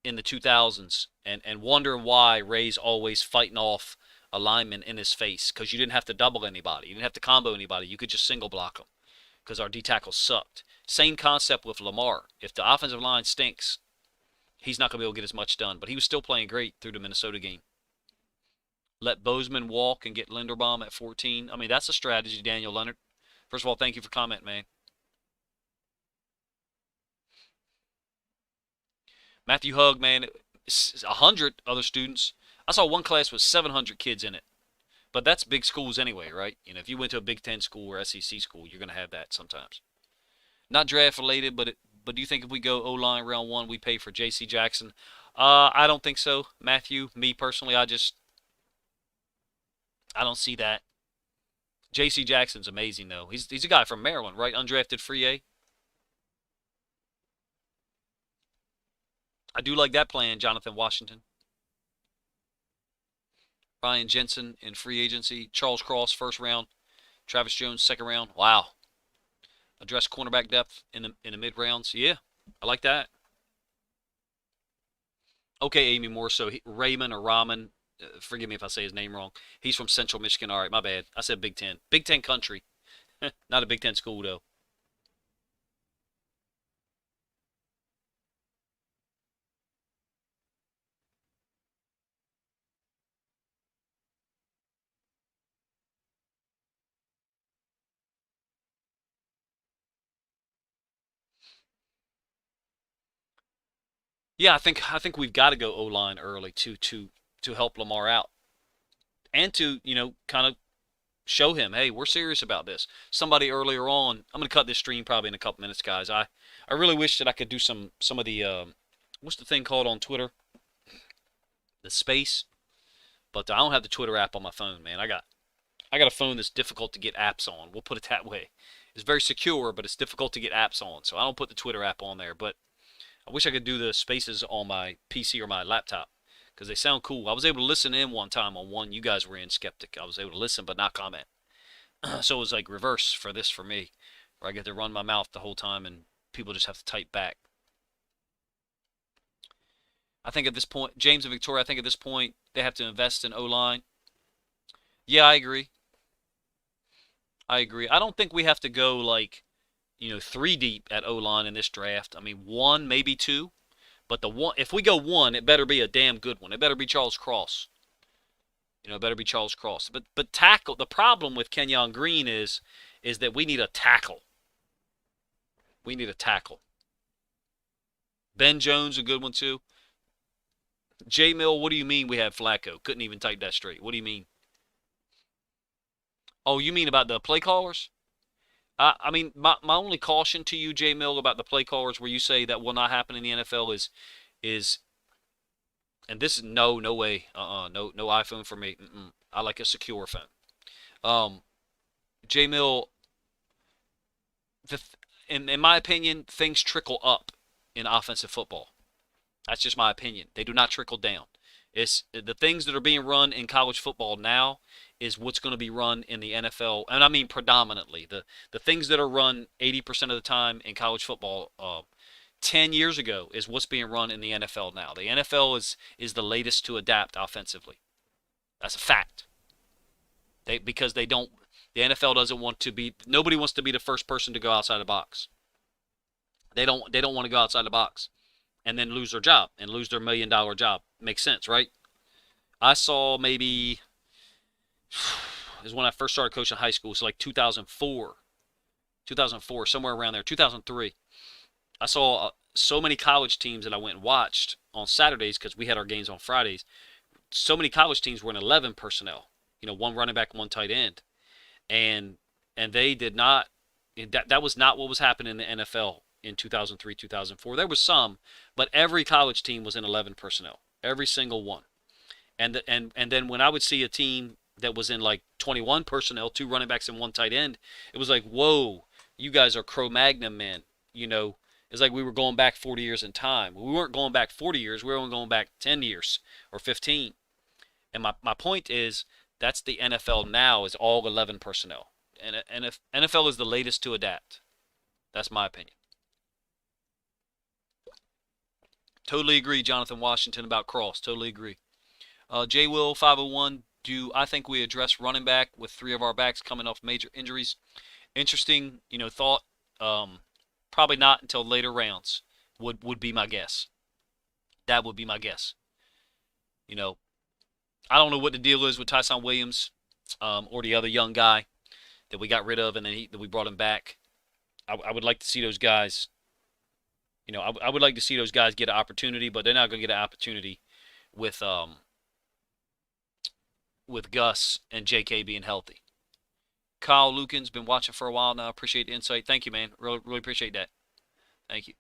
in the 2000s, and wondering why Ray's always fighting off a lineman in his face, because you didn't have to double anybody. You didn't have to combo anybody. You could just single block them because our D tackles sucked. Same concept with Lamar. If the offensive line stinks, he's not going to be able to get as much done. But he was still playing great through the Minnesota game. Let Bozeman walk and get Linderbaum at 14. I mean, that's a strategy, Daniel Leonard. First of all, thank you for comment, man. Matthew Hug, man, 100 other students. I saw one class with 700 kids in it. But that's big schools anyway, right? If you went to a Big Ten school or SEC school, you're going to have that sometimes. Not draft related, but do you think if we go O-line round one, we pay for J.C. Jackson? I don't think so, Matthew. Me personally, I don't see that. J.C. Jackson's amazing though. He's a guy from Maryland, right? Undrafted free A. I do like that plan, Jonathan Washington. Ryan Jensen in free agency. Charles Cross first round. Travis Jones second round. Wow. Address cornerback depth in the mid rounds. Yeah, I like that. Okay, Amy Moore. So Raymond or Rahman. Forgive me if I say his name wrong. He's from Central Michigan. All right, my bad. I said Big Ten. Big Ten country. Not a Big Ten school though. Yeah, I think we've got to go O line early to help Lamar out and to kind of show him, hey, we're serious about this. Somebody earlier on, I'm going to cut this stream probably in a couple minutes, guys. I really wish that I could do some of the what's the thing called on Twitter? The space, but I don't have the Twitter app on my phone, man. I got a phone that's difficult to get apps on. We'll put it that way. It's very secure, but it's difficult to get apps on, so I don't put the Twitter app on there. But I wish I could do the spaces on my PC or my laptop because they sound cool. I was able to listen in one time on one you guys were in, Skeptic. I was able to listen but not comment. So it was like reverse for this for me, where I get to run my mouth the whole time and people just have to type back. I think at this point, James and Victoria, I think at this point they have to invest in O line. Yeah, I agree. I agree. I don't think we have to go like three deep at O line in this draft. I mean, one, maybe two, but the one, if we go one, it better be a damn good one. It better be Charles Cross. It better be Charles Cross. But tackle. The problem with Kenyon Green is that we need a tackle. We need a tackle. Ben Jones, a good one too. J Mill, what do you mean we have Flacco? Couldn't even type that straight. What do you mean? Oh, you mean about the play callers? I mean, my only caution to you, J Mill, about the play callers where you say that will not happen in the NFL is and this is no way, no iPhone for me. I like a secure phone. Um, J Mill, in my opinion, things trickle up in offensive football. That's just my opinion. They do not trickle down. It's the things that are being run in college football now is what's going to be run in the NFL, and I mean predominantly the things that are run 80% of the time in college football. 10 years ago is what's being run in the NFL now. The NFL is the latest to adapt offensively. That's a fact. Because they don't the NFL doesn't want to be nobody wants to be the first person to go outside the box. They don't want to go outside the box and then lose their job and lose their $1 million job. Makes sense, right? I saw maybe is when I first started coaching high school. It's like 2004, somewhere around there, 2003. I saw so many college teams that I went and watched on Saturdays because we had our games on Fridays. So many college teams were in 11 personnel. One running back, one tight end, and they did not. That was not what was happening in the NFL in 2003, 2004. There was some, but every college team was in 11 personnel, every single one. And then when I would see a team that was in like 21 personnel, two running backs and one tight end, it was like, whoa, you guys are Cro-Magnon men. It's like we were going back 40 years in time. We weren't going back 40 years. We were only going back 10 years or 15. And my point is that's the NFL now is all 11 personnel. And if NFL is the latest to adapt. That's my opinion. Totally agree, Jonathan Washington, about Cross. Totally agree. J. Will 501. Do I think we address running back with three of our backs coming off major injuries? Interesting, thought. Probably not until later rounds. Would be my guess. That would be my guess. I don't know what the deal is with Tyson Williams, or the other young guy that we got rid of and then that we brought him back. I would like to see those guys. I would like to see those guys get an opportunity, but they're not going to get an opportunity with Gus and J.K. being healthy. Kyle Lucan's been watching for a while now. Appreciate the insight. Thank you, man. Really, really appreciate that. Thank you.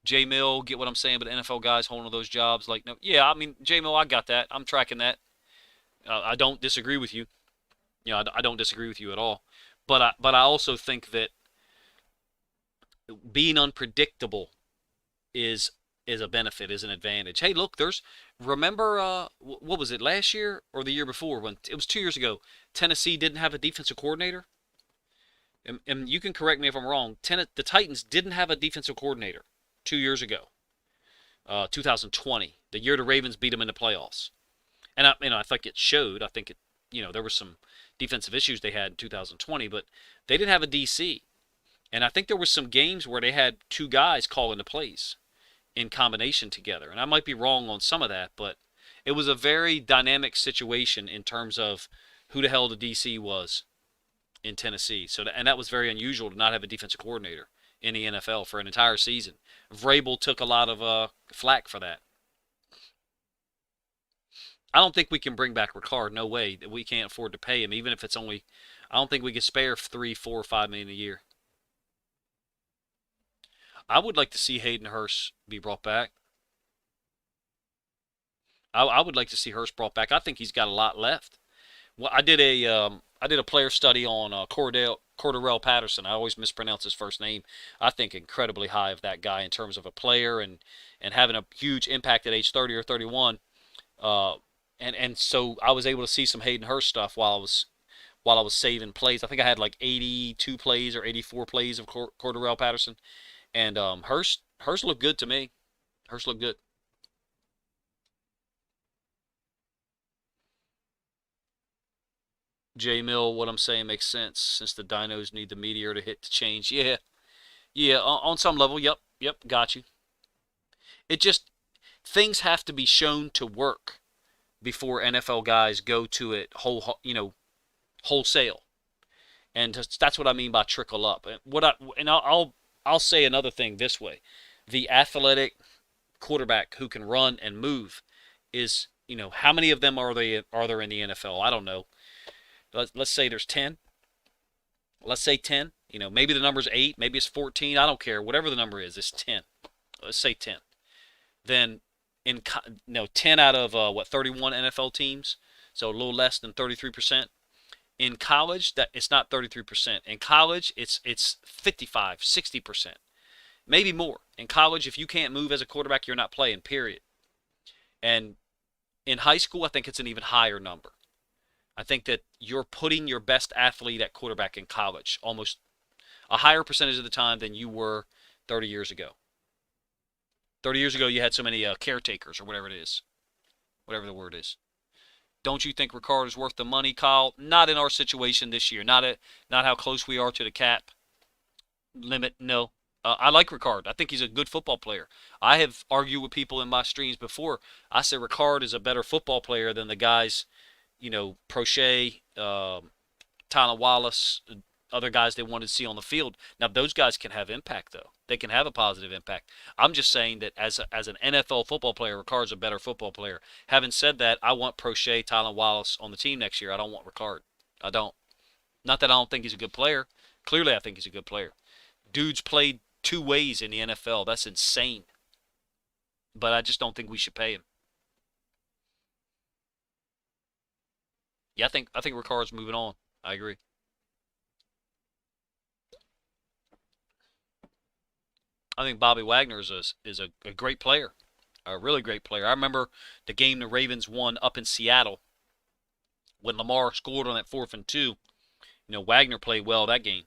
J Mill, get what I'm saying, but NFL guys holding those jobs, like, no, yeah, I mean, J Mill, I got that. I'm tracking that. I don't disagree with you. I don't disagree with you at all. But I also think that being unpredictable is is a benefit, is an advantage. Hey, look, remember what was it, last year or the year before, when it was 2 years ago, Tennessee didn't have a defensive coordinator? And you can correct me if I'm wrong. The Titans didn't have a defensive coordinator 2 years ago, 2020, the year the Ravens beat them in the playoffs. And I think it showed. I think there were some defensive issues they had in 2020, but they didn't have a DC. And I think there were some games where they had two guys calling the plays in combination together. And I might be wrong on some of that, but it was a very dynamic situation in terms of who the hell the DC was in Tennessee. And that was very unusual to not have a defensive coordinator in the NFL for an entire season. Vrabel took a lot of flack for that. I don't think we can bring back Ricard. No way. That we can't afford to pay him, even if it's only. I don't think we can spare 3, 4, or 5 million a year. I would like to see Hayden Hurst be brought back. I would like to see Hurst brought back. I think he's got a lot left. Well, I did a player study on Cordarrelle Patterson. I always mispronounce his first name. I think incredibly high of that guy in terms of a player and having a huge impact at age 30 or 31. And so I was able to see some Hayden Hurst stuff while I was saving plays. I think I had like 82 plays or 84 plays of Cordarrelle Patterson, and Hurst looked good to me. Hurst looked good. J Mill, what I'm saying makes sense since the Dinos need the meteor to hit to change. Yeah, yeah, on some level. Yep, got you. It just things have to be shown to work before NFL guys go to it wholesale, and that's what I mean by trickle up. I'll say another thing this way: the athletic quarterback who can run and move is, how many of them are there in the NFL? I don't know. Let's say there's 10. Let's say 10. Maybe the number's 8, maybe it's 14. I don't care. Whatever the number is, it's 10. Let's say 10. Then 10 out of 31 NFL teams, so a little less than 33%. In college, that it's not 33%. In college, it's 55, 60%, maybe more. In college, if you can't move as a quarterback, you're not playing. Period. And in high school, I think it's an even higher number. I think that you're putting your best athlete at quarterback in college almost a higher percentage of the time than you were 30 years ago. 30 years ago, you had so many caretakers or whatever it is, whatever the word is. Don't you think Ricard is worth the money, Kyle? Not in our situation this year. Not how close we are to the cap limit. No. I like Ricard. I think he's a good football player. I have argued with people in my streams before. I say Ricard is a better football player than the guys, Prochet, Tylan Wallace, other guys they wanted to see on the field. Now, those guys can have impact, though. They can have a positive impact. I'm just saying that as an NFL football player, Ricard's a better football player. Having said that, I want Prochet, Tylan Wallace on the team next year. I don't want Ricard. I don't. Not that I don't think he's a good player. Clearly, I think he's a good player. Dude's played 2 ways in the NFL. That's insane. But I just don't think we should pay him. Yeah, I think Ricard's moving on. I agree. I think Bobby Wagner is a great player, a really great player. I remember the game the Ravens won up in Seattle when Lamar scored on that 4th and 2. Wagner played well that game.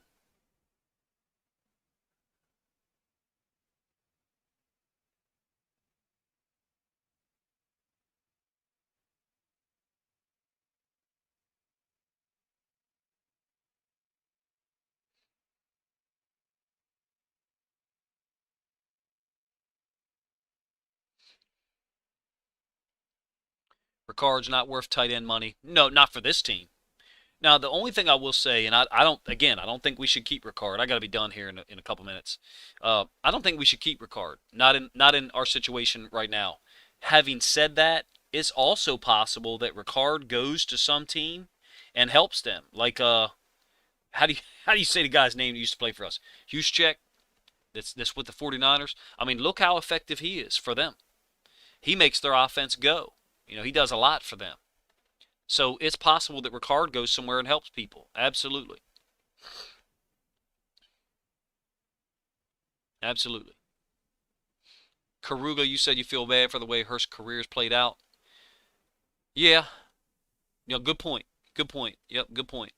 Ricard's not worth tight end money. No, not for this team. Now, the only thing I will say, and I don't think we should keep Ricard. I got to be done here in a couple minutes. I don't think we should keep Ricard. Not in our situation right now. Having said that, it's also possible that Ricard goes to some team and helps them. Like how do you say the guy's name that used to play for us? Juszczyk. That's with the 49ers. I mean, look how effective he is for them. He makes their offense go. He does a lot for them. So it's possible that Ricard goes somewhere and helps people. Absolutely. Absolutely. Karuga, you said you feel bad for the way Hurst's career's played out. Yeah. Good point. Good point. Yep, good point.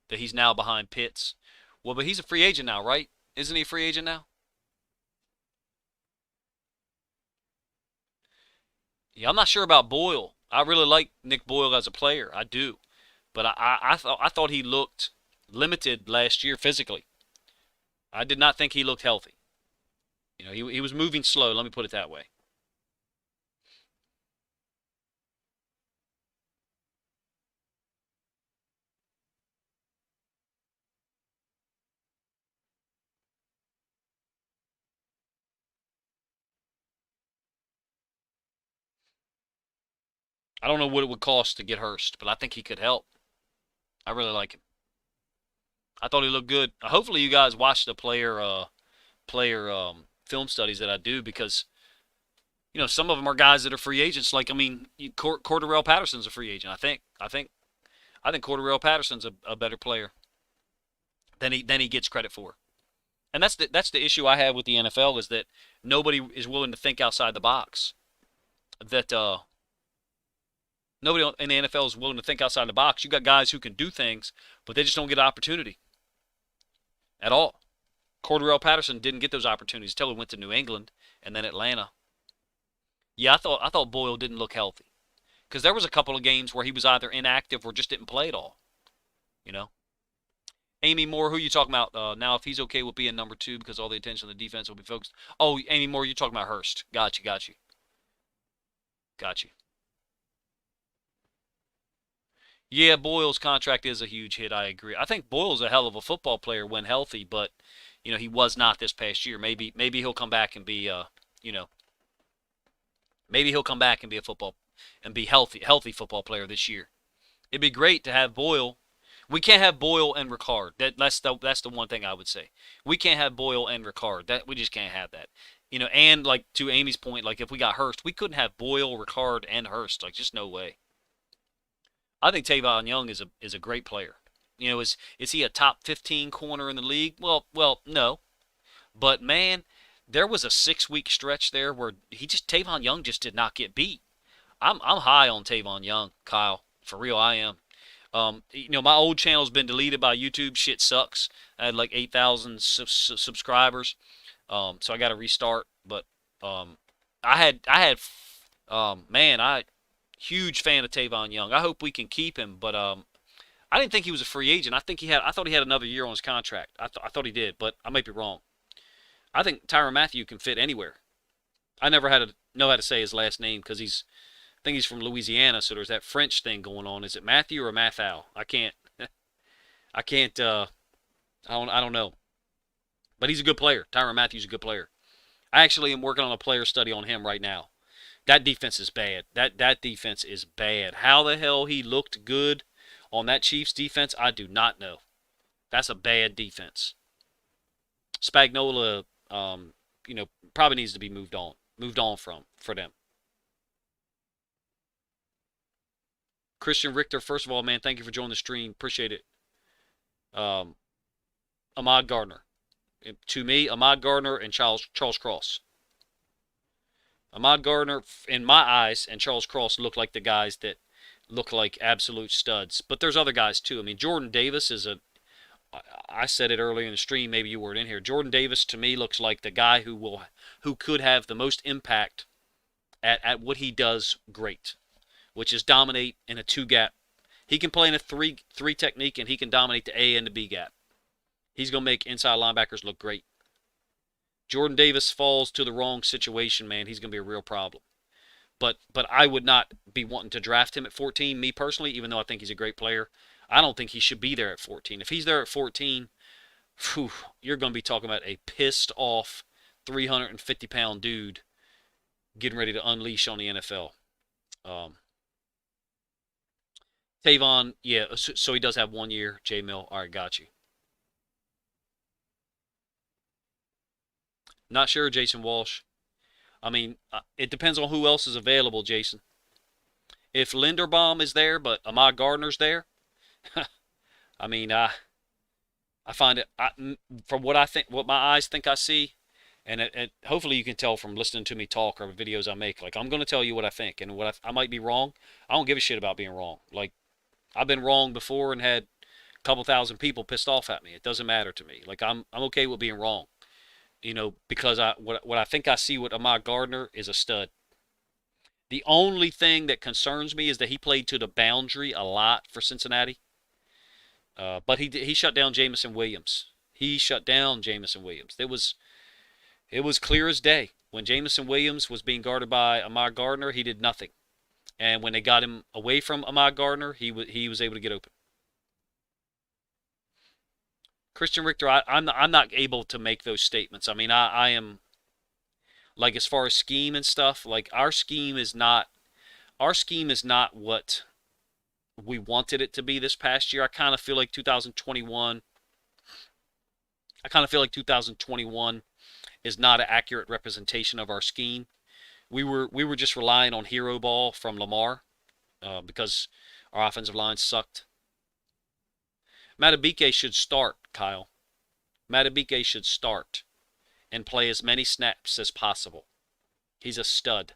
That he's now behind Pitts. Well, but he's a free agent now, right? Isn't he a free agent now? Yeah, I'm not sure about Boyle. I really like Nick Boyle as a player. I do. But I thought he looked limited last year physically. I did not think he looked healthy. He was moving slow. Let me put it that way. I don't know what it would cost to get Hurst, but I think he could help. I really like him. I thought he looked good. Hopefully, you guys watch the player film studies that I do because some of them are guys that are free agents. Like I mean, Cordarrelle Patterson's a free agent. I think Cordarrelle Patterson's a better player than he gets credit for. And that's the issue I have with the NFL is that nobody is willing to think outside the box. That nobody in the NFL is willing to think outside the box. You got guys who can do things, but they just don't get an opportunity at all. Cordarrelle Patterson didn't get those opportunities until he went to New England and then Atlanta. Yeah, I thought Boyle didn't look healthy because there was a couple of games where he was either inactive or just didn't play at all. You know. Amy Moore, who you talking about? Now, if he's okay with being number two because all the attention on the defense will be focused. Oh, Amy Moore, you're talking about Hurst. Got you, got you, got you. Yeah, Boyle's contract is a huge hit. I agree. I think Boyle's a hell of a football player when healthy, but he was not this past year. Maybe he'll come back and be you know, maybe he'll come back and be a football and be healthy football player this year. It'd be great to have Boyle. We can't have Boyle and Ricard. That's the one thing I would say. We can't have Boyle and Ricard. That we just can't have that. And like to Amy's point, like if we got Hurst, we couldn't have Boyle, Ricard, and Hurst. Like just no way. I think Tavon Young is a great player. Is he a top 15 corner in the league? Well, no. But man, there was a 6 week stretch there where Tavon Young just did not get beat. I'm high on Tavon Young, Kyle. For real, I am. My old channel's been deleted by YouTube. Shit sucks. I had like 8,000 subscribers, so I got to restart. But man, huge fan of Tavon Young. I hope we can keep him, but I didn't think he was a free agent. I thought he had another year on his contract. I thought he did, but I might be wrong. I think Tyrann Mathieu can fit anywhere. I never had to know how to say his last name because I think he's from Louisiana, so there's that French thing going on. Is it Matthew or Mathau? I can't. I can't. I don't know. But he's a good player. Tyrann Mathieu's a good player. I actually am working on a player study on him right now. That defense is bad. That defense is bad. How the hell he looked good on that Chiefs defense, I do not know. That's a bad defense. Spagnola, probably needs to be moved on from for them. Christian Richter, first of all, man, thank you for joining the stream. Appreciate it. Um, Ahmad Gardner. To me, Ahmad Gardner and Charles Cross. Ahmad Gardner, in my eyes, and Charles Cross look like the guys that look like absolute studs. But there's other guys too. I mean, Jordan Davis is I said it earlier in the stream. Maybe you weren't in here. Jordan Davis to me looks like the guy who could have the most impact at what he does great, which is dominate in a two gap. He can play in a three technique and he can dominate the A and the B gap. He's gonna make inside linebackers look great. Jordan Davis falls to the wrong situation, man. He's gonna be a real problem. But I would not be wanting to draft him at 14, me personally, even though I think he's a great player. I don't think he should be there at 14. If he's there at 14, you're going to be talking about a pissed off 350-pound dude getting ready to unleash on the NFL. Um, Tavon, yeah, so he does have 1 year. J Mill, all right, got you. Not sure, Jason Walsh. I mean, it depends on who else is available, Jason. If Linderbaum is there, but Ahmad Gardner's there, I mean, I find it from what I think, what my eyes think I see, and hopefully you can tell from listening to me talk or videos I make. Like I'm going to tell you what I think, and I might be wrong. I don't give a shit about being wrong. Like I've been wrong before and had a couple thousand people pissed off at me. It doesn't matter to me. Like I'm okay with being wrong. Because what I think I see with Ahmad Gardner is a stud. The only thing that concerns me is that he played to the boundary a lot for Cincinnati. But he shut down Jameson Williams. He shut down Jameson Williams. It was clear as day. When Jameson Williams was being guarded by Ahmad Gardner, he did nothing. And when they got him away from Ahmad Gardner, he was able to get open. Christian Richter, I'm not able to make those statements. I mean, I am like as far as scheme and stuff. Like our scheme is not what we wanted it to be this past year. I kind of feel like 2021. I kind of feel like 2021 is not an accurate representation of our scheme. We were just relying on hero ball from Lamar because our offensive line sucked. Matabike should start, Kyle. Matabike should start and play as many snaps as possible. He's a stud.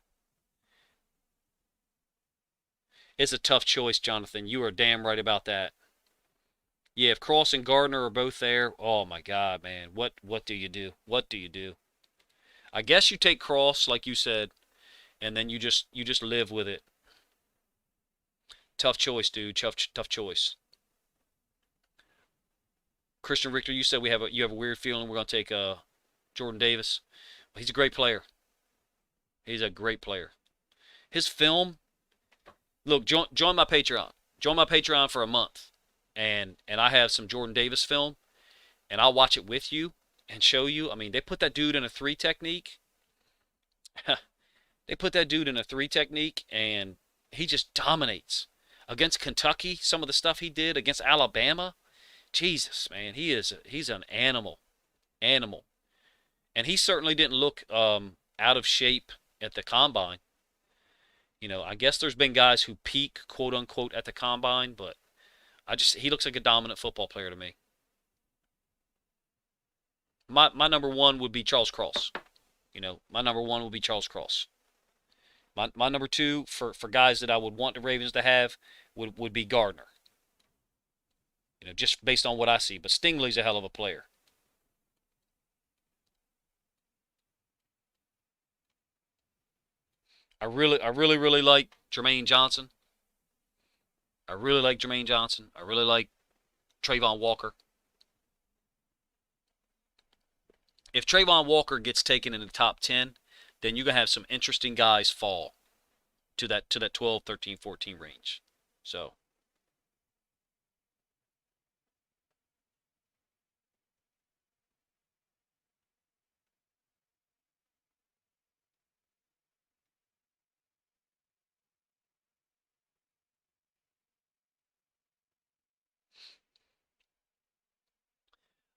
It's a tough choice, Jonathan. You are damn right about that. Yeah, if Cross and Gardner are both there, oh my God, man, what do you do? What do you do? I guess you take Cross, like you said, and then you just live with it. Tough choice, dude. Tough choice. Christian Richter, you said you have a weird feeling we're gonna take Jordan Davis. He's a great player. He's a great player. His film. Look, join my Patreon. Join my Patreon for a month, and I have some Jordan Davis film, and I'll watch it with you and show you. I mean, they put that dude in a 3 technique. They put that dude in a 3 technique, and he just dominates against Kentucky. Some of the stuff he did against Alabama. Jesus, man, he's an animal, and he certainly didn't look out of shape at the combine. I guess there's been guys who peak, quote unquote, at the combine, but he looks like a dominant football player to me. My number one would be Charles Cross. My number one would be Charles Cross. My number two for guys that I would want the Ravens to have would be Gardner. Just based on what I see. But Stingley's a hell of a player. I really like Jermaine Johnson. I really like Jermaine Johnson. I really like Trayvon Walker. If Trayvon Walker gets taken in the top 10, then you're going to have some interesting guys fall to that 12, 13, 14 range. So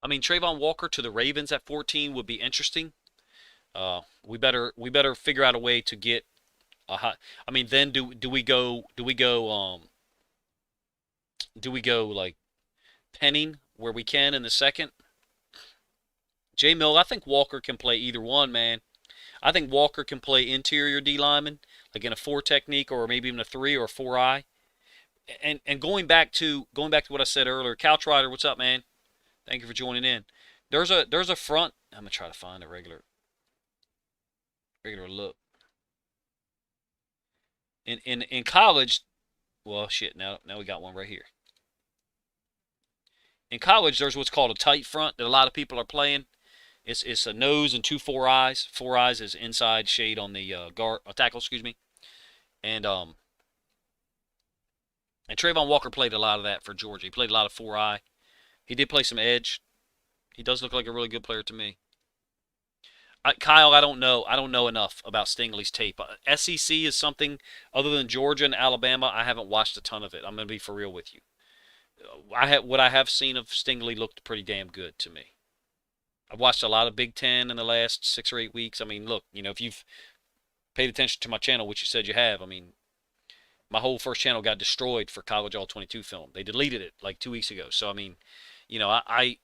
I mean, Trayvon Walker to the Ravens at 14 would be interesting. We better figure out a way to get a high. I mean, then do we go like penning where we can in the second? J Mill, I think Walker can play either one, man. I think Walker can play interior D lineman, like in a 4 technique or maybe even a 3 or a 4-eye. And going back to what I said earlier, Couch Rider, what's up, man? Thank you for joining in. There's a front. I'm gonna try to find a regular look. In college, well shit, now we got one right here. In college, there's what's called a tight front that a lot of people are playing. It's a nose and 2 4-eyes. 4-eyes is inside shade on the tackle, excuse me. And Trayvon Walker played a lot of that for Georgia. He played a lot of 4-eye. He did play some edge. He does look like a really good player to me. Kyle, I don't know. I don't know enough about Stingley's tape. SEC is something other than Georgia and Alabama. I haven't watched a ton of it. I'm going to be for real with you. What I have seen of Stingley looked pretty damn good to me. I've watched a lot of Big Ten in the last 6 or 8 weeks. I mean, look, if you've paid attention to my channel, which you said you have, I mean, my whole first channel got destroyed for College All 22 film. They deleted it like 2 weeks ago. So I mean, I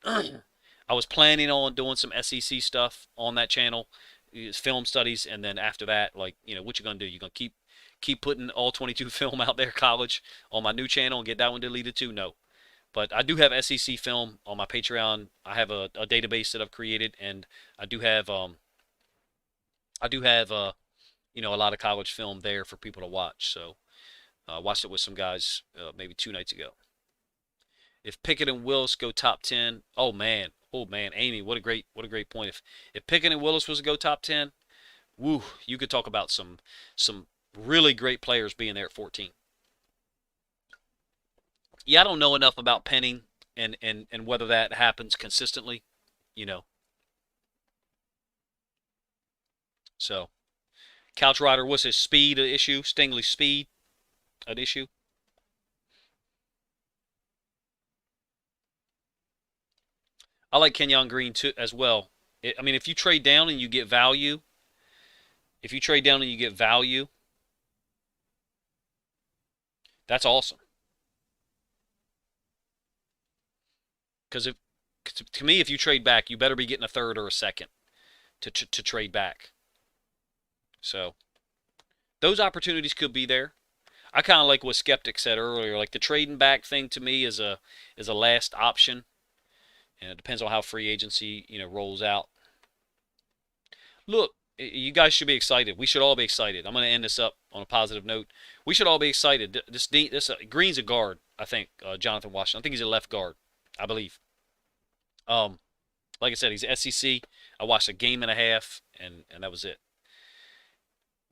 was planning on doing some SEC stuff on that channel, film studies, and then after that, like, what you gonna do? You gonna keep putting all 22 film out there, college, on my new channel and get that one deleted too? No. But I do have SEC film on my Patreon. I have a database that I've created, and I do have a lot of college film there for people to watch. So I watched it with some guys maybe 2 nights ago. If Pickett and Willis go top 10, oh man, Amy, what a great point. If Pickett and Willis was to go top 10, woo, you could talk about some really great players being there at 14. Yeah, I don't know enough about penning and whether that happens consistently, you know. So, Couch Rider, what's his speed an issue? Stingley's speed an issue? I like Kenyon Green too as well. I mean, if you trade down and you get value, that's awesome. Because to me, if you trade back, you better be getting a third or a second to trade back. So those opportunities could be there. I kind of like what Skeptic said earlier. Like the trading back thing to me is a last option, and it depends on how free agency rolls out. Look, you guys should be excited. We should all be excited. I'm going to end this up on a positive note. We should all be excited. This Green's a guard, I think. Jonathan Washington. I think he's a left guard, I believe. Like I said, he's SEC. I watched a game and a half, and that was it.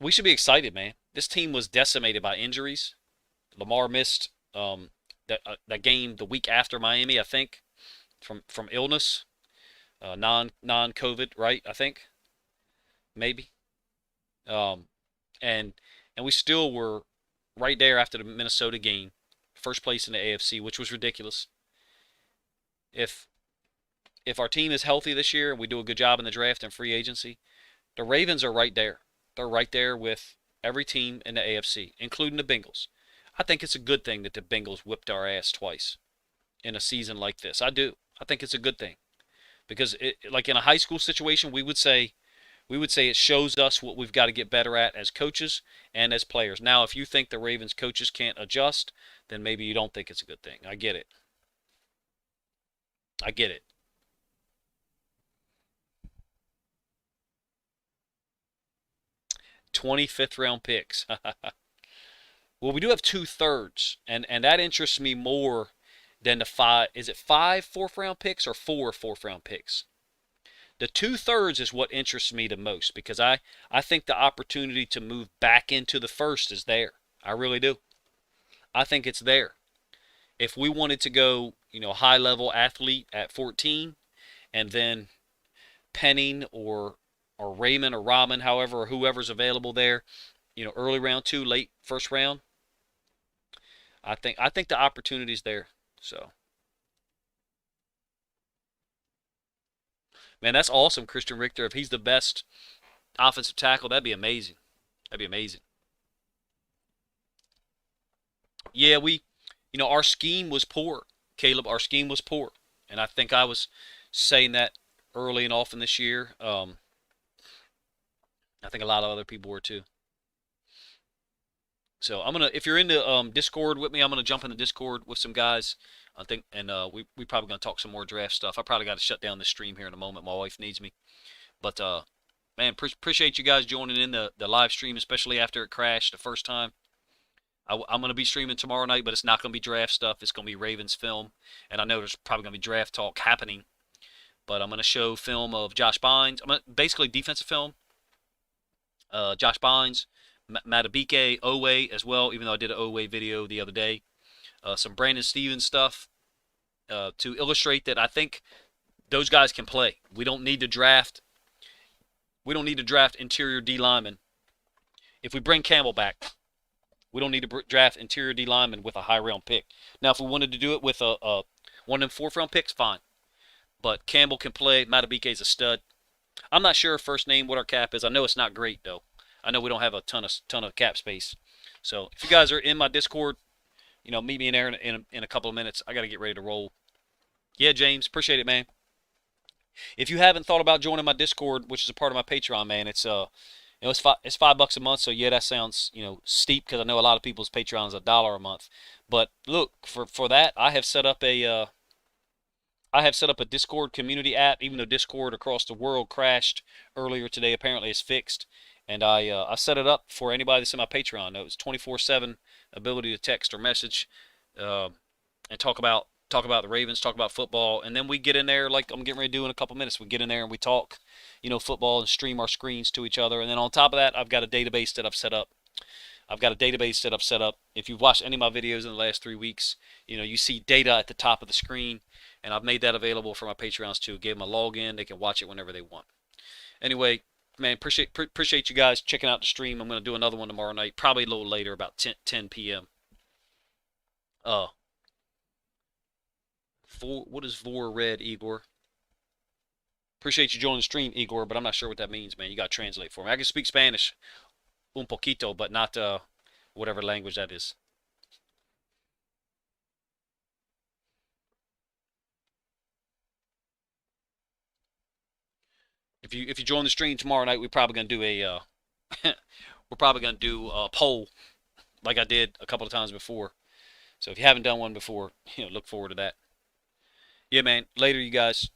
We should be excited, man. This team was decimated by injuries. Lamar missed that game the week after Miami, I think, from illness, non-COVID, right? I think maybe. Um, and we still were right there after the Minnesota game, first place in the AFC, which was ridiculous. If our team is healthy this year and we do a good job in the draft and free agency, the Ravens are right there. They're right there with every team in the AFC, including the Bengals. I think it's a good thing that the Bengals whipped our ass twice in a season like this. I do. I think it's a good thing because like in a high school situation, we would say it shows us what we've got to get better at as coaches and as players. Now, if you think the Ravens coaches can't adjust, then maybe you don't think it's a good thing. I get it. 25th round picks. Well, we do have 2/3, and that interests me more than the five. Is it 5 fourth round picks or 4 fourth round picks? The 2/3 is what interests me the most because I think the opportunity to move back into the first is there. I really do. I think it's there. If we wanted to go, high level athlete at 14, and then Penning or Raymond or Rahman, however, or whoever's available there, early round 2, late first round. I think the opportunity's there. So, man, that's awesome, Christian Richter. If he's the best offensive tackle, that'd be amazing. That'd be amazing. Yeah, our scheme was poor, Caleb. Our scheme was poor, and I think I was saying that early and often this year. I think a lot of other people were too. So if you're in the Discord with me, I'm gonna jump in the Discord with some guys. I think, and we probably gonna talk some more draft stuff. I probably got to shut down this stream here in a moment. My wife needs me, but man, appreciate you guys joining in the live stream, especially after it crashed the first time. I'm gonna be streaming tomorrow night, but it's not gonna be draft stuff. It's gonna be Ravens film, and I know there's probably gonna be draft talk happening. But I'm gonna show film of Josh Bynes. Basically defensive film. Josh Bynes, Matabike, Owe as well, even though I did an Owe video the other day. Some Brandon Stevens stuff to illustrate that I think those guys can play. We don't need to draft We don't need to draft interior D linemen. If we bring Campbell back, we don't need to draft interior D linemen with a high round pick. Now, if we wanted to do it with a one of them fourth round picks, fine. But Campbell can play. Matabike is a stud. I'm not sure first name what our cap is. I know it's not great though. I know we don't have a ton of cap space. So if you guys are in my Discord, meet me in there in a couple of minutes. I got to get ready to roll. Yeah, James, appreciate it, man. If you haven't thought about joining my Discord, which is a part of my Patreon, man, it's it's $5 a month. So yeah, that sounds steep because I know a lot of people's Patreon is $1 a month. But look, for that, I have set up a Discord community app. Even though Discord across the world crashed earlier today, apparently it's fixed. And I set it up for anybody that's in my Patreon. It was 24/7 ability to text or message, and talk about the Ravens, talk about football, and then we get in there like I'm getting ready to do in a couple minutes. We get in there and we talk, football and stream our screens to each other. And then on top of that, I've got a database that I've set up. If you've watched any of my videos in the last 3 weeks, you see data at the top of the screen, and I've made that available for my Patreons too. Give them a login; they can watch it whenever they want. Anyway, man, appreciate you guys checking out the stream. I'm going to do another one tomorrow night, probably a little later, about 10 p.m. What is Vor Red, Igor? Appreciate you joining the stream, Igor, but I'm not sure what that means, man. You got to translate for me. I can speak Spanish, un poquito, but not whatever language that is. If you join the stream tomorrow night, we're probably gonna do a poll like I did a couple of times before. So if you haven't done one before, look forward to that. Yeah, man. Later, you guys.